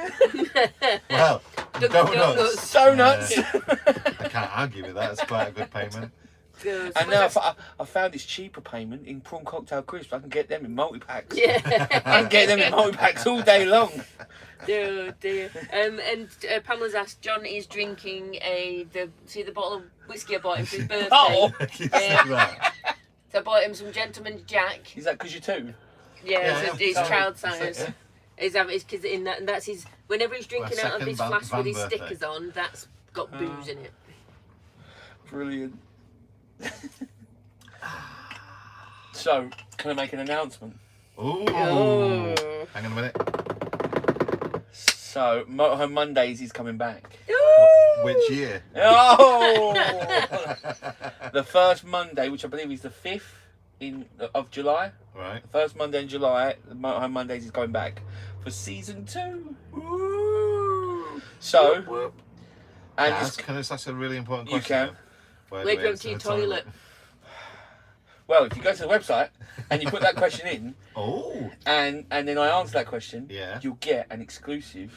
Well, Donuts. Donuts. I can't argue with that. It's quite a good payment. Good. And now I found this cheaper payment in prawn cocktail crisps. I can get them in multi-packs. Yeah. I can get them in multi-packs all day long. Dear. And Pamela's asked, John is drinking the bottle of whiskey I bought him for his birthday. Oh. You said that. So I bought him some Gentleman Jack. Is that because you're two? Yeah, it's yeah. child That's size. it, It's because in that, and that's his. Whenever he's drinking out of second his flask with his birthday. stickers on, that's got booze in it. Brilliant. So, can I make an announcement? Ooh. Oh. Hang on a minute. So, Motorhome Mondays is coming back. Which year? Oh! The first Monday, which I believe is the 5th of July. Right. The first Monday in July, the Motorhome Mondays is going back for season 2. Woo! So, Whoop. and Gaz, it's, can I just ask a really important you question? can. Where Where do do you we go to your enter the toilet? Well, if you go to the website and you put that question in, Oh. and then I answer that question, Yeah. you'll get an exclusive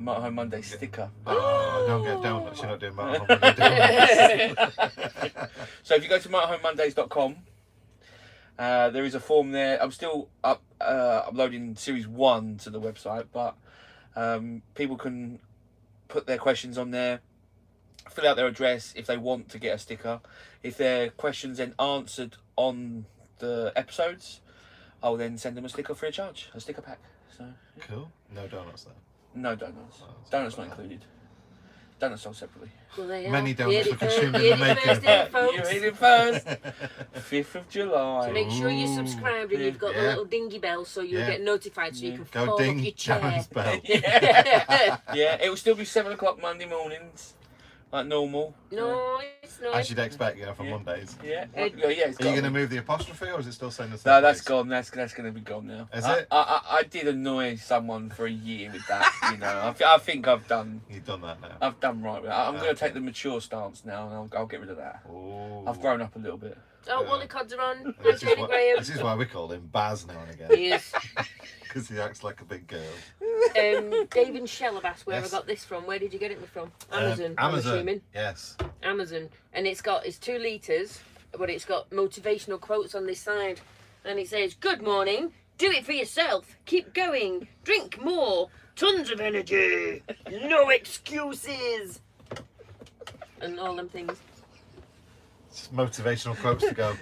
Motorhome Monday sticker. Oh, don't get donuts. You're not doing donuts. So if you go to motorhomemondays.com, there is a form there. I'm still uploading series 1 to the website, but people can put their questions on there, fill out their address if they want to get a sticker. If their questions then answered on the episodes, I'll then send them a sticker free of charge, a sticker pack. So Cool. No donuts though. no donuts. Oh, Donuts not included. Donuts sold separately. Well, they Many are. donuts You were heard it consumed first- in the you heard it making. first here, folks. You heard it first. 5th of July. So make sure you're subscribed and you've got the Yeah. little dingy bell so you'll Yeah. get notified so you Yeah. can Go fall off ding your chair. Darren's bell. Yeah, it will still be 7 o'clock Monday mornings, like normal. No, it's not. As you'd expect, from Yeah. Mondays. Yeah. It- Yeah, it's Are you got going to move the apostrophe or is it still saying the same? No, that's place? gone. That's going to be gone now. Is I, it? I did annoy someone for a year with that. I think I've done You've done that now. right with it. I'm going to Okay. take the mature stance now, and I'll get rid of that. Ooh. I've grown up a little bit. Oh, Yeah. Wally Cods are on. This Jenny Graham. is why we call him Baz now and again. He is. Because he acts like a big girl. Dave and Shell have asked where Yes. I got this from. Where did you get it from? Amazon. I'm Amazon. assuming. Yes. Amazon. And it's 2 litres, but it's got motivational quotes on this side. And it says, "Good morning. Do it for yourself. Keep going. Drink more. Tons of energy. No excuses." And all them things. Just motivational quotes to go.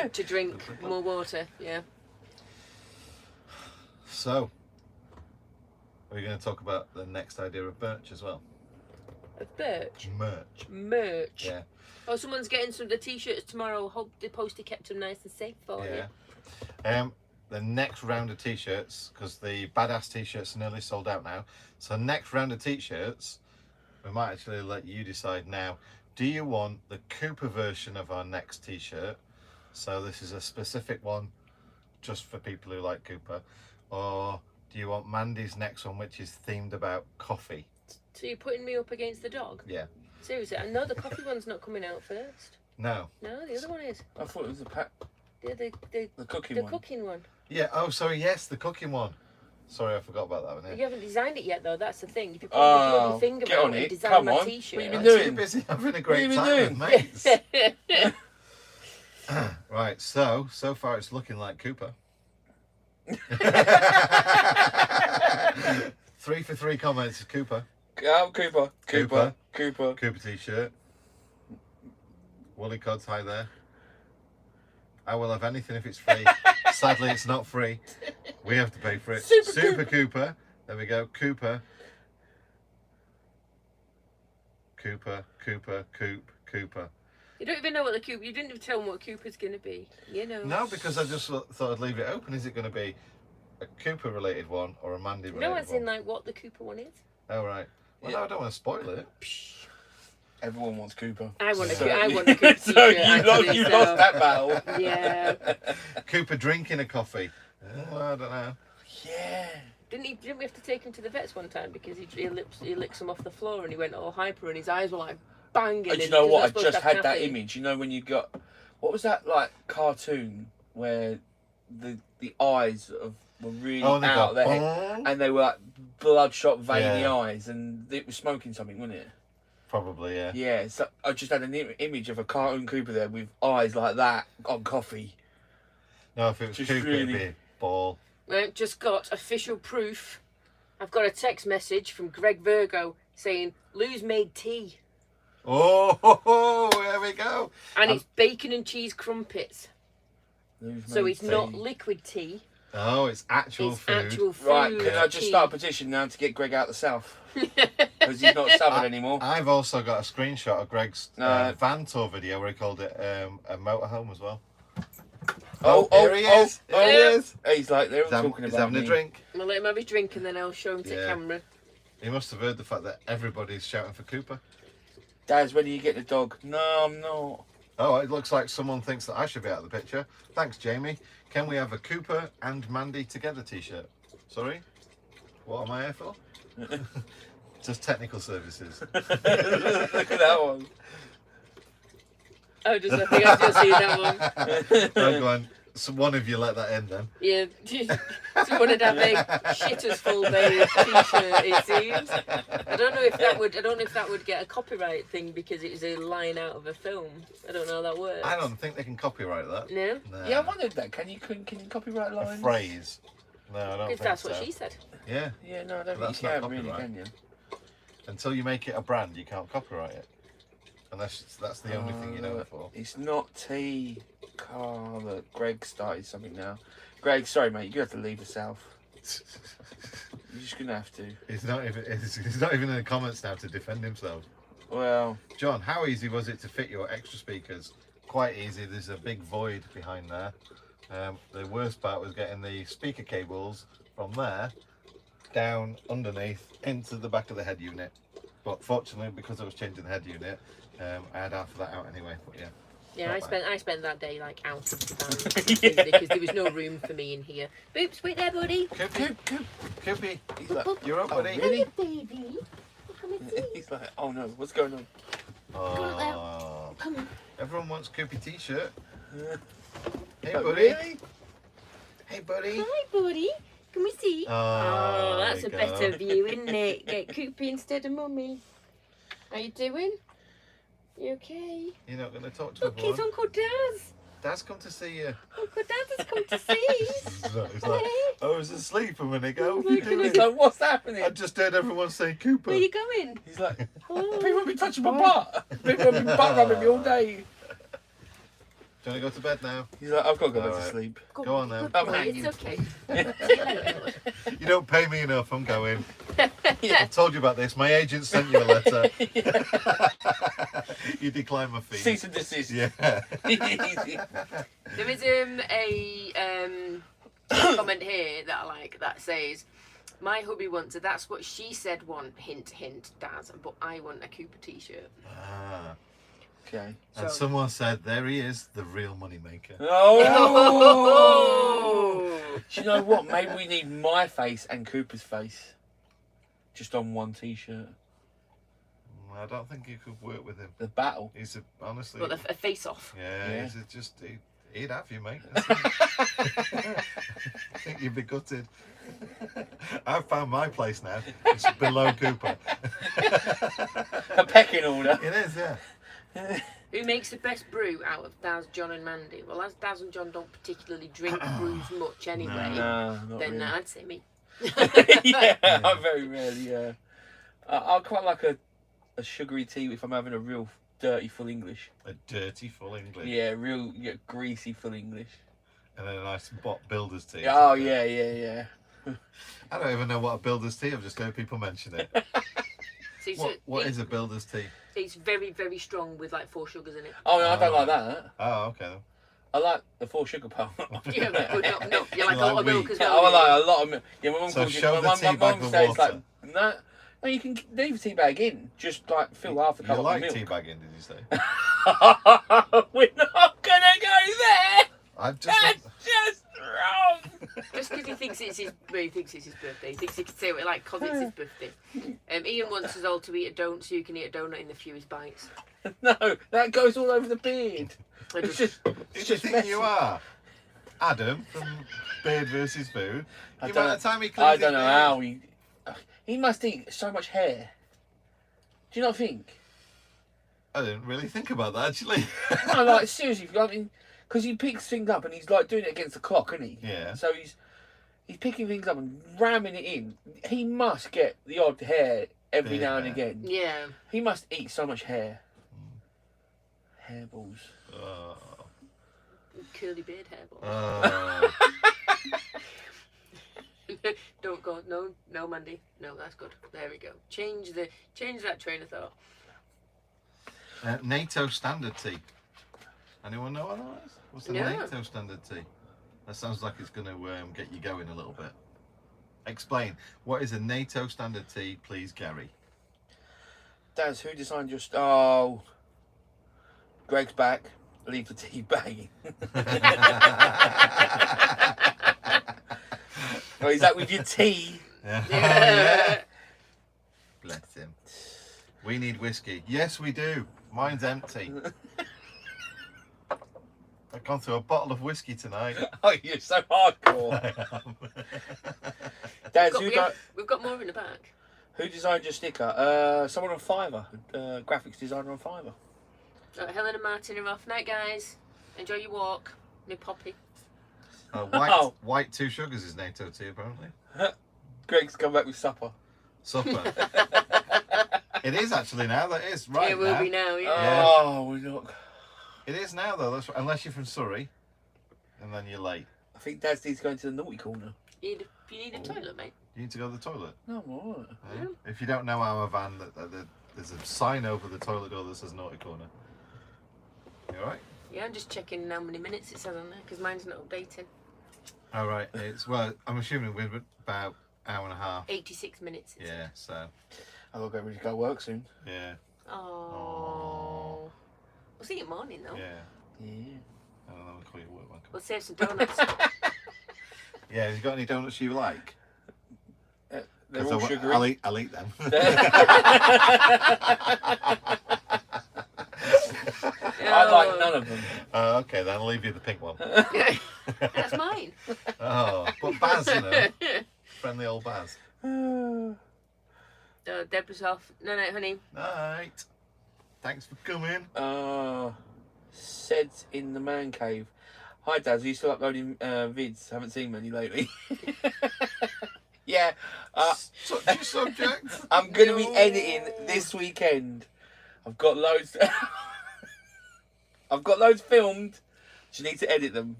To drink more water. Yeah. So, are we going to talk about the next idea of Birch as well? Of Birch. Merch. Yeah. Oh, someone's getting some of the t-shirts tomorrow. Hope the postie kept them nice and safe for you. Yeah. The next round of t-shirts, because the badass t-shirts are nearly sold out now. So next round of t-shirts, we might actually let you decide now. Do you want the Cooper version of our next t-shirt? So this is a specific one just for people who like Cooper. Or do you want Mandy's next one, which is themed about coffee? So you're putting me up against the dog? Yeah. Seriously, I know the coffee one's not coming out first. No. No, the other one is. I thought it was The cooking the one. cooking one. Yeah. Oh, sorry. Yes, the cooking one. Sorry, I forgot about that one. You Yeah. haven't designed it yet, though. That's the thing. If you put Oh, your bloody finger get out on and it. design Come my on. t-shirt. What have you I'm been too doing? busy having a What great have you time been with mates. Right. So far it's looking like Cooper. 3 for 3 comments. Cooper. Oh, Cooper. Cooper. Cooper. Cooper t-shirt. Wally Cods, hi there. I will have anything if it's free. Sadly, it's not free. We have to pay for it. Super Cooper. There we go. Cooper. Cooper. You don't even know what the Cooper. You didn't even tell them what Cooper's going to be. You know. No, because I just thought I'd leave it open. Is it going to be a Cooper related one or a Mandy related No, one? as in like what the Cooper one is. Oh, right. Well, Yeah. no, I don't want to spoil it. Everyone wants Cooper. I want a So- I want a Cooper So t-shirt. you actually, lost that battle. Yeah. Cooper drinking a coffee. Oh, I don't know. Yeah. Didn't we have to take him to the vets one time because he licks him off the floor and he went all hyper and his eyes were like banging. And you and know he's what? not I supposed just to have had that caffeine. image. You know when you got, what was that like cartoon where the eyes were really Oh, and they out go, there, "Bong." and they were like bloodshot, veiny Yeah. eyes, and it was smoking something, wasn't it? Probably, yeah. Yeah. So I just had an image of a cartoon Cooper there with eyes like that on coffee. No, if it was Just Cooper, really- it'd be a ball. Right, just got official proof. I've got a text message from Greg Virgo saying Lou's made tea, Oh, there we go. and it's bacon and cheese crumpets. So Made it's not tea. liquid tea. Oh, it's actual It's food. actual food. Right, can I just tea. start a petition now to get Greg out of the south? Because he's not southern anymore. I've also got a screenshot of Greg's No. van tour video where he called it a motorhome as well. Oh, here he is. oh, Here he yeah. is. He's like, they're all talking He's about having me. a drink. We'll let him have his drink and then I'll show him to Yeah. camera. He must have heard the fact that everybody's shouting for Cooper. Daz, when do you get the dog? No, I'm not. Oh, it looks like someone thinks that I should be out of the picture. Thanks, Jamie. Can we have a Cooper and Mandy together t-shirt? Sorry? What am I here for? Just technical services. Look at that one. I think I've just seen that one. Right, go on. So one of you let that in then. Yeah, someone would have a shitters full bay t-shirt. It seems. I don't know if that would get a copyright thing because it was a line out of a film. I don't know how that works. I don't think they can copyright that. No, No. Yeah, I wondered that. Can you copyright A lines? phrase. No, I don't because think that's so. what she said. Yeah. Yeah, no, I don't That's think you not can really, copyright. can you? Until you make it a brand, you can't copyright it. Unless that's the only thing you know it for. It's not tea. Carl, look, Greg started something now. Greg, sorry mate, you have to leave the south. You're just gonna have to. He's not even in the comments now to defend himself. Well, John, how easy was it to fit your extra speakers? Quite easy. There's a big void behind there. The worst part was getting the speaker cables from there down underneath into the back of the head unit. But fortunately, because I was changing the head unit, I had half of that out anyway. But yeah. Yeah, Not I spent that day like out of the van because there was no room for me in here. Boops, wait there, buddy. Koopy, he's like, you're up, oh, buddy. really? Baby, come and see. He's like, oh no, what's going on? Oh, Come on. everyone wants Koopy t-shirt. Hey, Like, buddy. really? Hey, buddy. Hi, buddy. Can we see? Oh, That's there a you go. better view, isn't it? Get Koopy instead of Mummy. How you doing? You okay? You're not going to talk to Look, it's everyone. Uncle Daz. Dad's come to see you. Uncle Daz has come to see. He's like, I was asleep a minute ago. What are you doing? He's like, what's happening? I just heard everyone say Cooper. Where you going? He's like, Oh. people have been touching my butt. People have been butt rubbing me all day. Do you want to go to bed now? He's like, I've got to go back Alright. to sleep. Good- Go on then. good I'm boy, hanging. It's okay. See you later. You don't pay me enough. I'm going. I told you about this. My agent sent you a letter. You declined my fee. Cease and desist. Yeah. There is a comment here that I like that says, my hubby wants a that's what she said one, hint, hint, Daz, but I want a Cooper t-shirt. Ah. Okay. And So- someone said, there he is, the real money maker. Oh! Do you know what? Maybe we need my face and Cooper's face just on one t-shirt. I don't think you could work with him. The battle. He's honestly. But a face-off. Yeah, Yeah. he'd have you, mate. I think you'd be gutted. I've found my place now. It's below Cooper. A pecking order. It is, yeah. Who makes the best brew out of Daz, John and Mandy? Well, as Daz and John don't particularly drink brews much anyway, No, not then really. I'd say me. Yeah, I very rarely. I quite like a sugary tea if I'm having a real dirty full English. A dirty full English. Yeah, real greasy full English. And then a nice builder's tea. Oh yeah. I don't even know what a builder's tea. I've just heard people mention it. So it's, What is a builder's tea? it's very, very strong with like 4 sugars in it. Oh no, I don't like that. Oh, okay. I like the 4 sugar part. Yeah, but not you like Like oat milk wheat. as Yeah, well. I like a lot of milk. Yeah, my mum So calls it. show My the mum, tea my bag mum with says like, water. no, you can leave the tea bag in. Just like fill half a You cup like of milk. teabagging, did you say? We're not gonna go there. I've just. That's just wrong. Just because he thinks it's his birthday. He thinks he can say it like because it's his birthday. Ian wants us all to eat a donut so you can eat a donut in the fewest bites. No, that goes all over the beard. I It's just- just, Who it's do you just think messy. you are? Adam from Beard versus Food. I The don't- amount of time he cleans I his don't know beard. how he must eat so much hair. Do you not think? I didn't really think about that actually. No, like seriously, I mean, because he picks things up and he's like doing it against the clock, isn't he? Yeah. So he's picking things up and ramming it in. He must get the odd hair every Big now and hair. again. Yeah. He must eat so much hair. Hairballs. Oh. Curly beard hairball. Oh. Don't go. No, Mandy. No, that's good. There we go. Change that train of thought. NATO standard tea. Anyone know what that is? What's the No. NATO standard tea? That sounds like it's going to get you going a little bit. Explain. What is a NATO standard tea, please, Gary? Daz, who designed your... Oh. Greg's back. Leave the tea bagging. Oh, is that with your tea? Yeah. Oh, Yeah. yeah. Bless him. We need whiskey. Yes, we do. Mine's empty. I've gone through a bottle of whiskey tonight. Oh, you're so hardcore. I am. Daz, We've got more in the back. who designed your sticker? Someone on Fiverr. Graphics designer on Fiverr. Right, Helen and Martin are off. Night, guys. Enjoy your walk. Me Poppy. White 2 sugars is NATO tea, apparently. Greg's come back with supper. Supper. It is actually now. That is right. It will now. be now, yeah. Yeah. Oh, we're not... It is now though. That's unless you're from Surrey, and then you're late. I think Daz needs to go into the naughty corner. You need a toilet, mate. You need to go to the toilet. No, I'm alright. Eh? If you don't know our van, there's a sign over the toilet door that says naughty corner. You all right? Yeah, I'm just checking how many minutes it says on there because mine's not updating. All right. It's I'm assuming we're about hour and a half. 86 minutes. It Yeah. So I've got to go ready to go work soon. yeah. says. Oh. We'll see you morning though. Yeah. Yeah. I don't know. I'll call you work one. We'll save some donuts. Yeah. Have you got any donuts you like? They're 'Cause all sugary. I'll eat them. I like none of them. Okay, then I'll leave you the pink one. That's mine. Oh, but Baz, you know, friendly old Baz. Deborah's off. No, honey. Night. Thanks for coming. Said in the man cave. Hi Daz, are you still uploading vids? Haven't seen many lately. Yeah. Such a subject. I'm going to be editing this weekend. I've got loads. I've got loads filmed. Just need to edit them,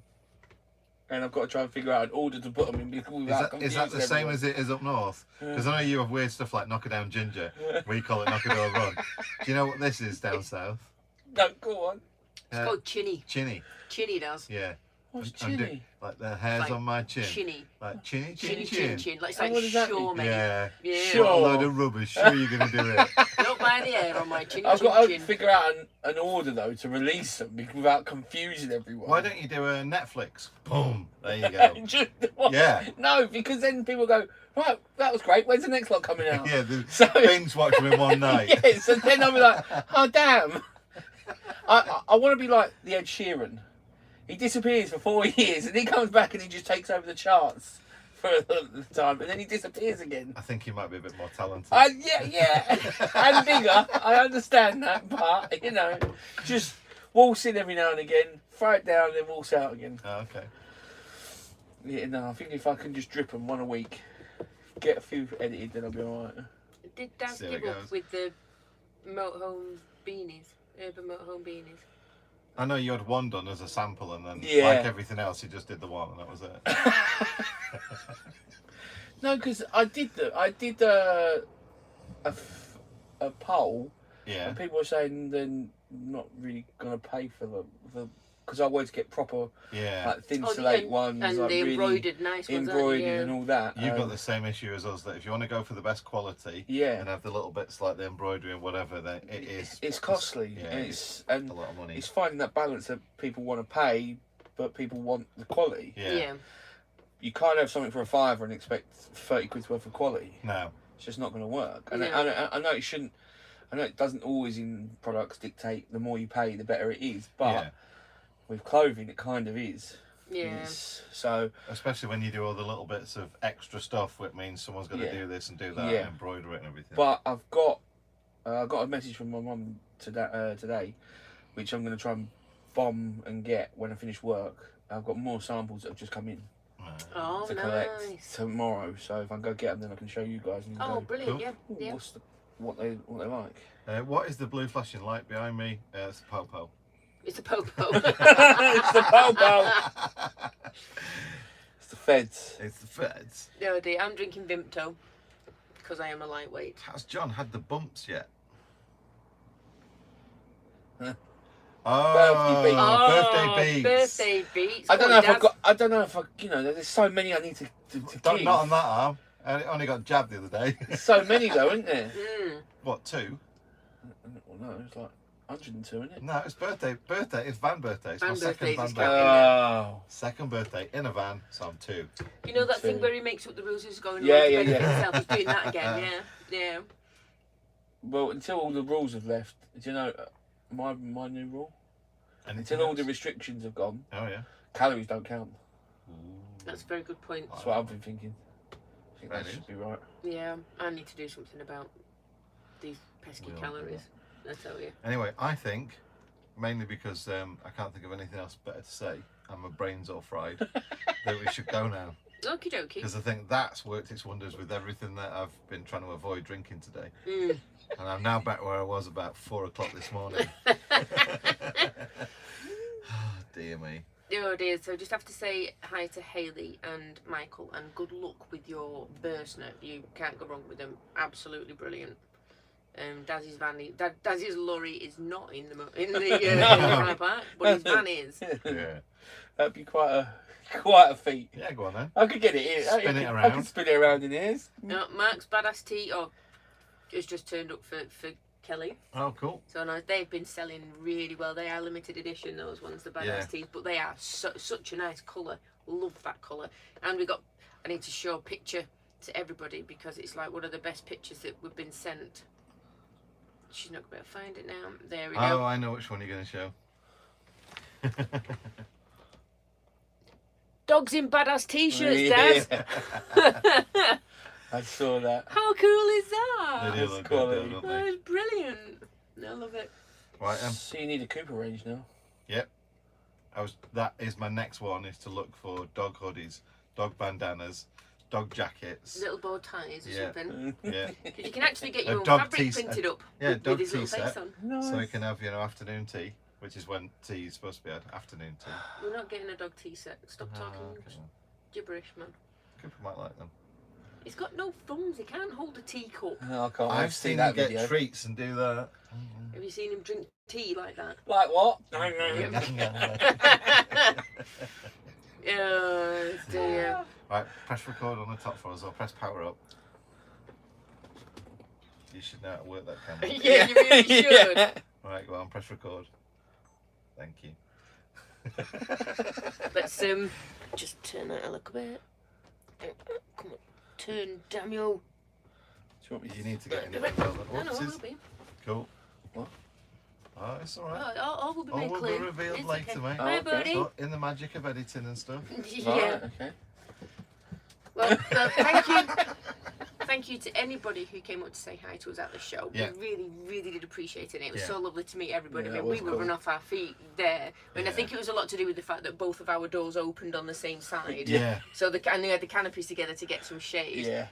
and I've got to try and figure out an order to put them in. Is that the same as it is up north? Because I know you have weird stuff like Knock It Down Ginger. We call it Knock It Down Run. Do you know what this is down south? No, go on. It's called chinny. Chinny. Chinny does. Yeah. What's And chinny? like the hairs Like on my chin. Chinny. Like chinny, Chinny, chin, chin. Like, it's Oh, like what does that sure, mean? mate. Yeah. Yeah. Sure. What a load of rubbish. Sure you're going to do it. Don't buy the hair on my chinny, I've got to chin. figure out an order though to release them without confusing everyone. Why don't you do a Netflix? Boom. There you go. Just- Yeah. No, because then people go, right, that was great. When's the next lot coming out? Yeah, the So- binge watch them in one night. Yes, and then I'll be like, oh damn. I want to be like the Ed Sheeran. He disappears for 4 years and he comes back and he just takes over the charts for the time and then he disappears again. I think you might be a bit more talented. Yeah, and bigger. I understand that, but you know, just waltz in every now and again, throw it down, then waltz out again. Oh, okay. Yeah, no, I think if I can just drip them one a week, get a few edited, then I'll be alright. Did Daz See how give it up goes. with the motorhome beanies? Urban motorhome beanies? I know you had one done as a sample, and then Yeah. like everything else, you just did the one, and that was it. No, because I did a poll, Yeah. and people were saying they're not really gonna pay for the because I wanted to get proper Yeah. like thin Oh, slate and- ones, And like the really embroidered nice ones, aren't embroidered you? and all that. You've got the same issue as us, that if you want to go for the best quality yeah. and have the little bits like the embroidery and whatever, then it is. It's costly. Yeah, and it's and a lot of money. it's finding that balance that people want to pay, but people want the quality. Yeah. You can't have something for a fiver and expect 30 quid's worth of quality. No. It's just not going to work. And No. I know it shouldn't. I know it doesn't always in products dictate the more you pay, the better it is. But Yeah. with clothing, it kind of is. Yeah. So especially when you do all the little bits of extra stuff, which means someone's got to do this and do that, and embroider it and everything. But I've got a message from my mum today, which I'm going to try and bomb and get when I finish work. I've got more samples that have just come in to collect tomorrow. So if I go get them, then I can show you guys. And oh, brilliant! Cool. Yeah. What they like. What is the blue flashing light behind me? It's the Popo. It's the Popo. It's the Popo. It's the Feds. It's the Feds. No, dear, I'm drinking Vimto because I am a lightweight. Has John had the bumps yet? Huh? Birthday beats. Birthday beats. I don't know if I've got. I don't know if I. You know, there's so many I need to give. Not on that arm. I only got jabbed the other day. There's so many though, isn't there? What, 2? Well, no, it's like 102, isn't it? No, it's birthday. It's van birthday. It's my birthday. second van birthday. Oh. Second birthday in a van, so I'm 2. You know that thing where he makes up the rules, he's going yeah. himself. He's doing that again. Yeah. Well, until all the rules have left, do you know my new rule? Until all the restrictions have gone. Oh yeah. Calories don't count. That's a very good point. That's what I've been thinking. I think that should be right. Yeah, I need to do something about these pesky calories. I tell you. Anyway, I think mainly because I can't think of anything else better to say, and my brain's all fried, that we should go now. Okie dokie. Because I think that's worked its wonders with everything that I've been trying to avoid drinking today. And I'm now back where I was about 4 o'clock this morning. Oh, dear me. Oh dear, so just have to say hi to Hayley and Michael, and good luck with your Bursner. You can't go wrong with them. Absolutely brilliant. Dazzy's Dazzy's lorry is not in the car park, but his van is. Yeah. That'd be quite a feat. Yeah, go on then. I could get it in. Spin it around. I could spin it around in ears. No, Mark's Badass Tea has just turned up for Kelly. Oh, cool. So now they've been selling really well. They are limited edition, those ones, the Badass Teas, but they are such a nice colour. Love that colour. And I need to show a picture to everybody because it's like one of the best pictures that we've been sent. She's not going to be able to find it now. There we go. Oh, I know which one you're going to show. Dogs in Badass T-shirts, Dad. I saw that. How cool is that? They do look good, don't they? That's brilliant. I love it. Right, so you need a Cooper range now. Yep. That is my next one, is to look for dog hoodies, dog bandanas, dog jackets. Little bow ties or something. Yeah. Because you can actually get your own dog fabric printed up dog with his tea little face set. on. Nice. So you can have, afternoon tea, which is when tea is supposed to be had, afternoon tea. We're not getting a dog tea set. Stop talking gibberish, man. Cooper might like them. He's got no thumbs. He can't hold a teacup. No, I can't. I've seen him get treats and do that. Have you seen him drink tea like that? Like what? Oh dear. Right, press record on the top for us, or press power up. You should know how to work that camera. Yeah, you really should. Right, go on, press record. Thank you. Let's just turn that a little bit. Come on, turn, damn you. You need to get in it. I know, I'll be. Cool. What? Oh, it's alright. All will be made All will clear. be revealed It's later, okay. mate. Bye, buddy. So, in the magic of editing and stuff. Yeah. Right, okay. Well, thank you. Thank you to anybody who came up to say hi to us at the show. Yeah. We really, really did appreciate it. It was Yeah. so lovely to meet everybody. Yeah, I it mean, we was were cool. run off our feet there. I Yeah. think it was a lot to do with the fact that both of our doors opened on the same side. Yeah. So and they had the canopies together to get some shade. Yeah.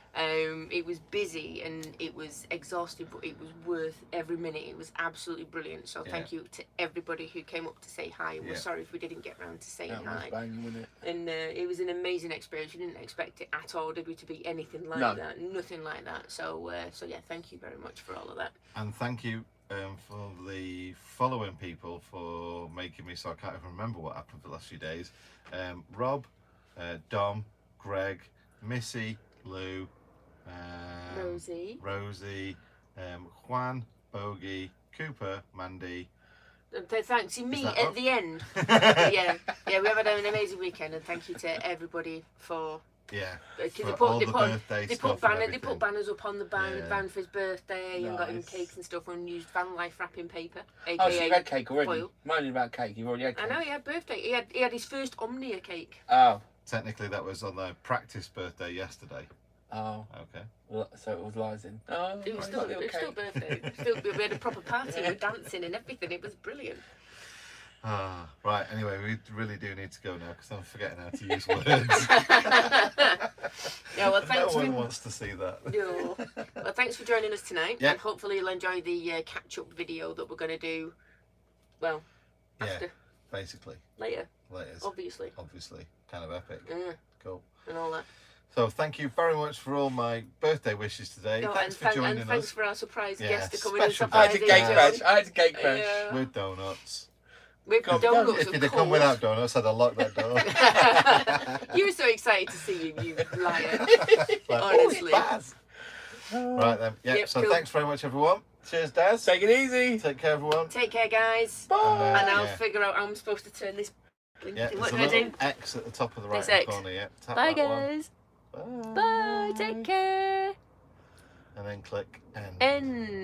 It was busy and it was exhausting, but it was worth every minute. It was absolutely brilliant. So thank you to everybody who came up to say hi. We're sorry if we didn't get round to saying That was hi. banging, wasn't it? And it was an amazing experience. We didn't expect it at all, did we, to be anything like No. that? Nothing like that. So yeah, thank you very much for all of that. And thank you for the following people for making me so I can't even remember what happened for the last few days. Rob, Dom, Greg, Missy, Lou, Rosie, Juan, Bogey, Cooper, Mandy. Thanks to me that at up? the end. yeah, we have had an amazing weekend, and thank you to everybody for Yeah. Because For all the birthday they stuff put and they everything. put banners up on the van for his birthday and got him Nice. cakes and stuff and used van life wrapping paper, Oh, so aka you've had cake already? foil. Moaning about cake, you've already had cake. I know he had birthday. He had his first Omnia cake. Oh. Technically, that was on the practice birthday yesterday. Oh. Okay. So it was lies in. Oh, It was nice, still, little it was still cake. birthday. We had a proper party with dancing and everything. It was brilliant. Right, anyway, we really do need to go now because I'm forgetting how to use words. Yeah, well, thanks No one for... wants to see that. No. Well, thanks for joining us tonight. Yeah. And hopefully you'll enjoy the catch-up video that we're going to do, well, after, Basically. later, Later. obviously. Obviously. Kind of epic. Cool. And all that. So thank you very much for all my birthday wishes today. No, Thanks and for joining and thanks us for our surprise Yeah, guest to come in and special I had surprise a cake crash. us. I had a cake crash. Yeah. with donuts. With God, donuts, If of you'd have come course. without donuts, I'd have locked that door. You were so excited to see you liar. Like, Honestly. "Oh, it's Baz." Right then. Yeah. Yep, So cool. thanks very much, everyone. Cheers, Daz. Take it easy. Take care, everyone. Take care, guys. Bye. And I'll yeah. figure out how I'm supposed to turn this. Yeah, What there's do a I little do? X at the top of the right There's X. corner. Yeah. Tap Bye, that one. guys. Bye. Bye. Take care. And then click end. End.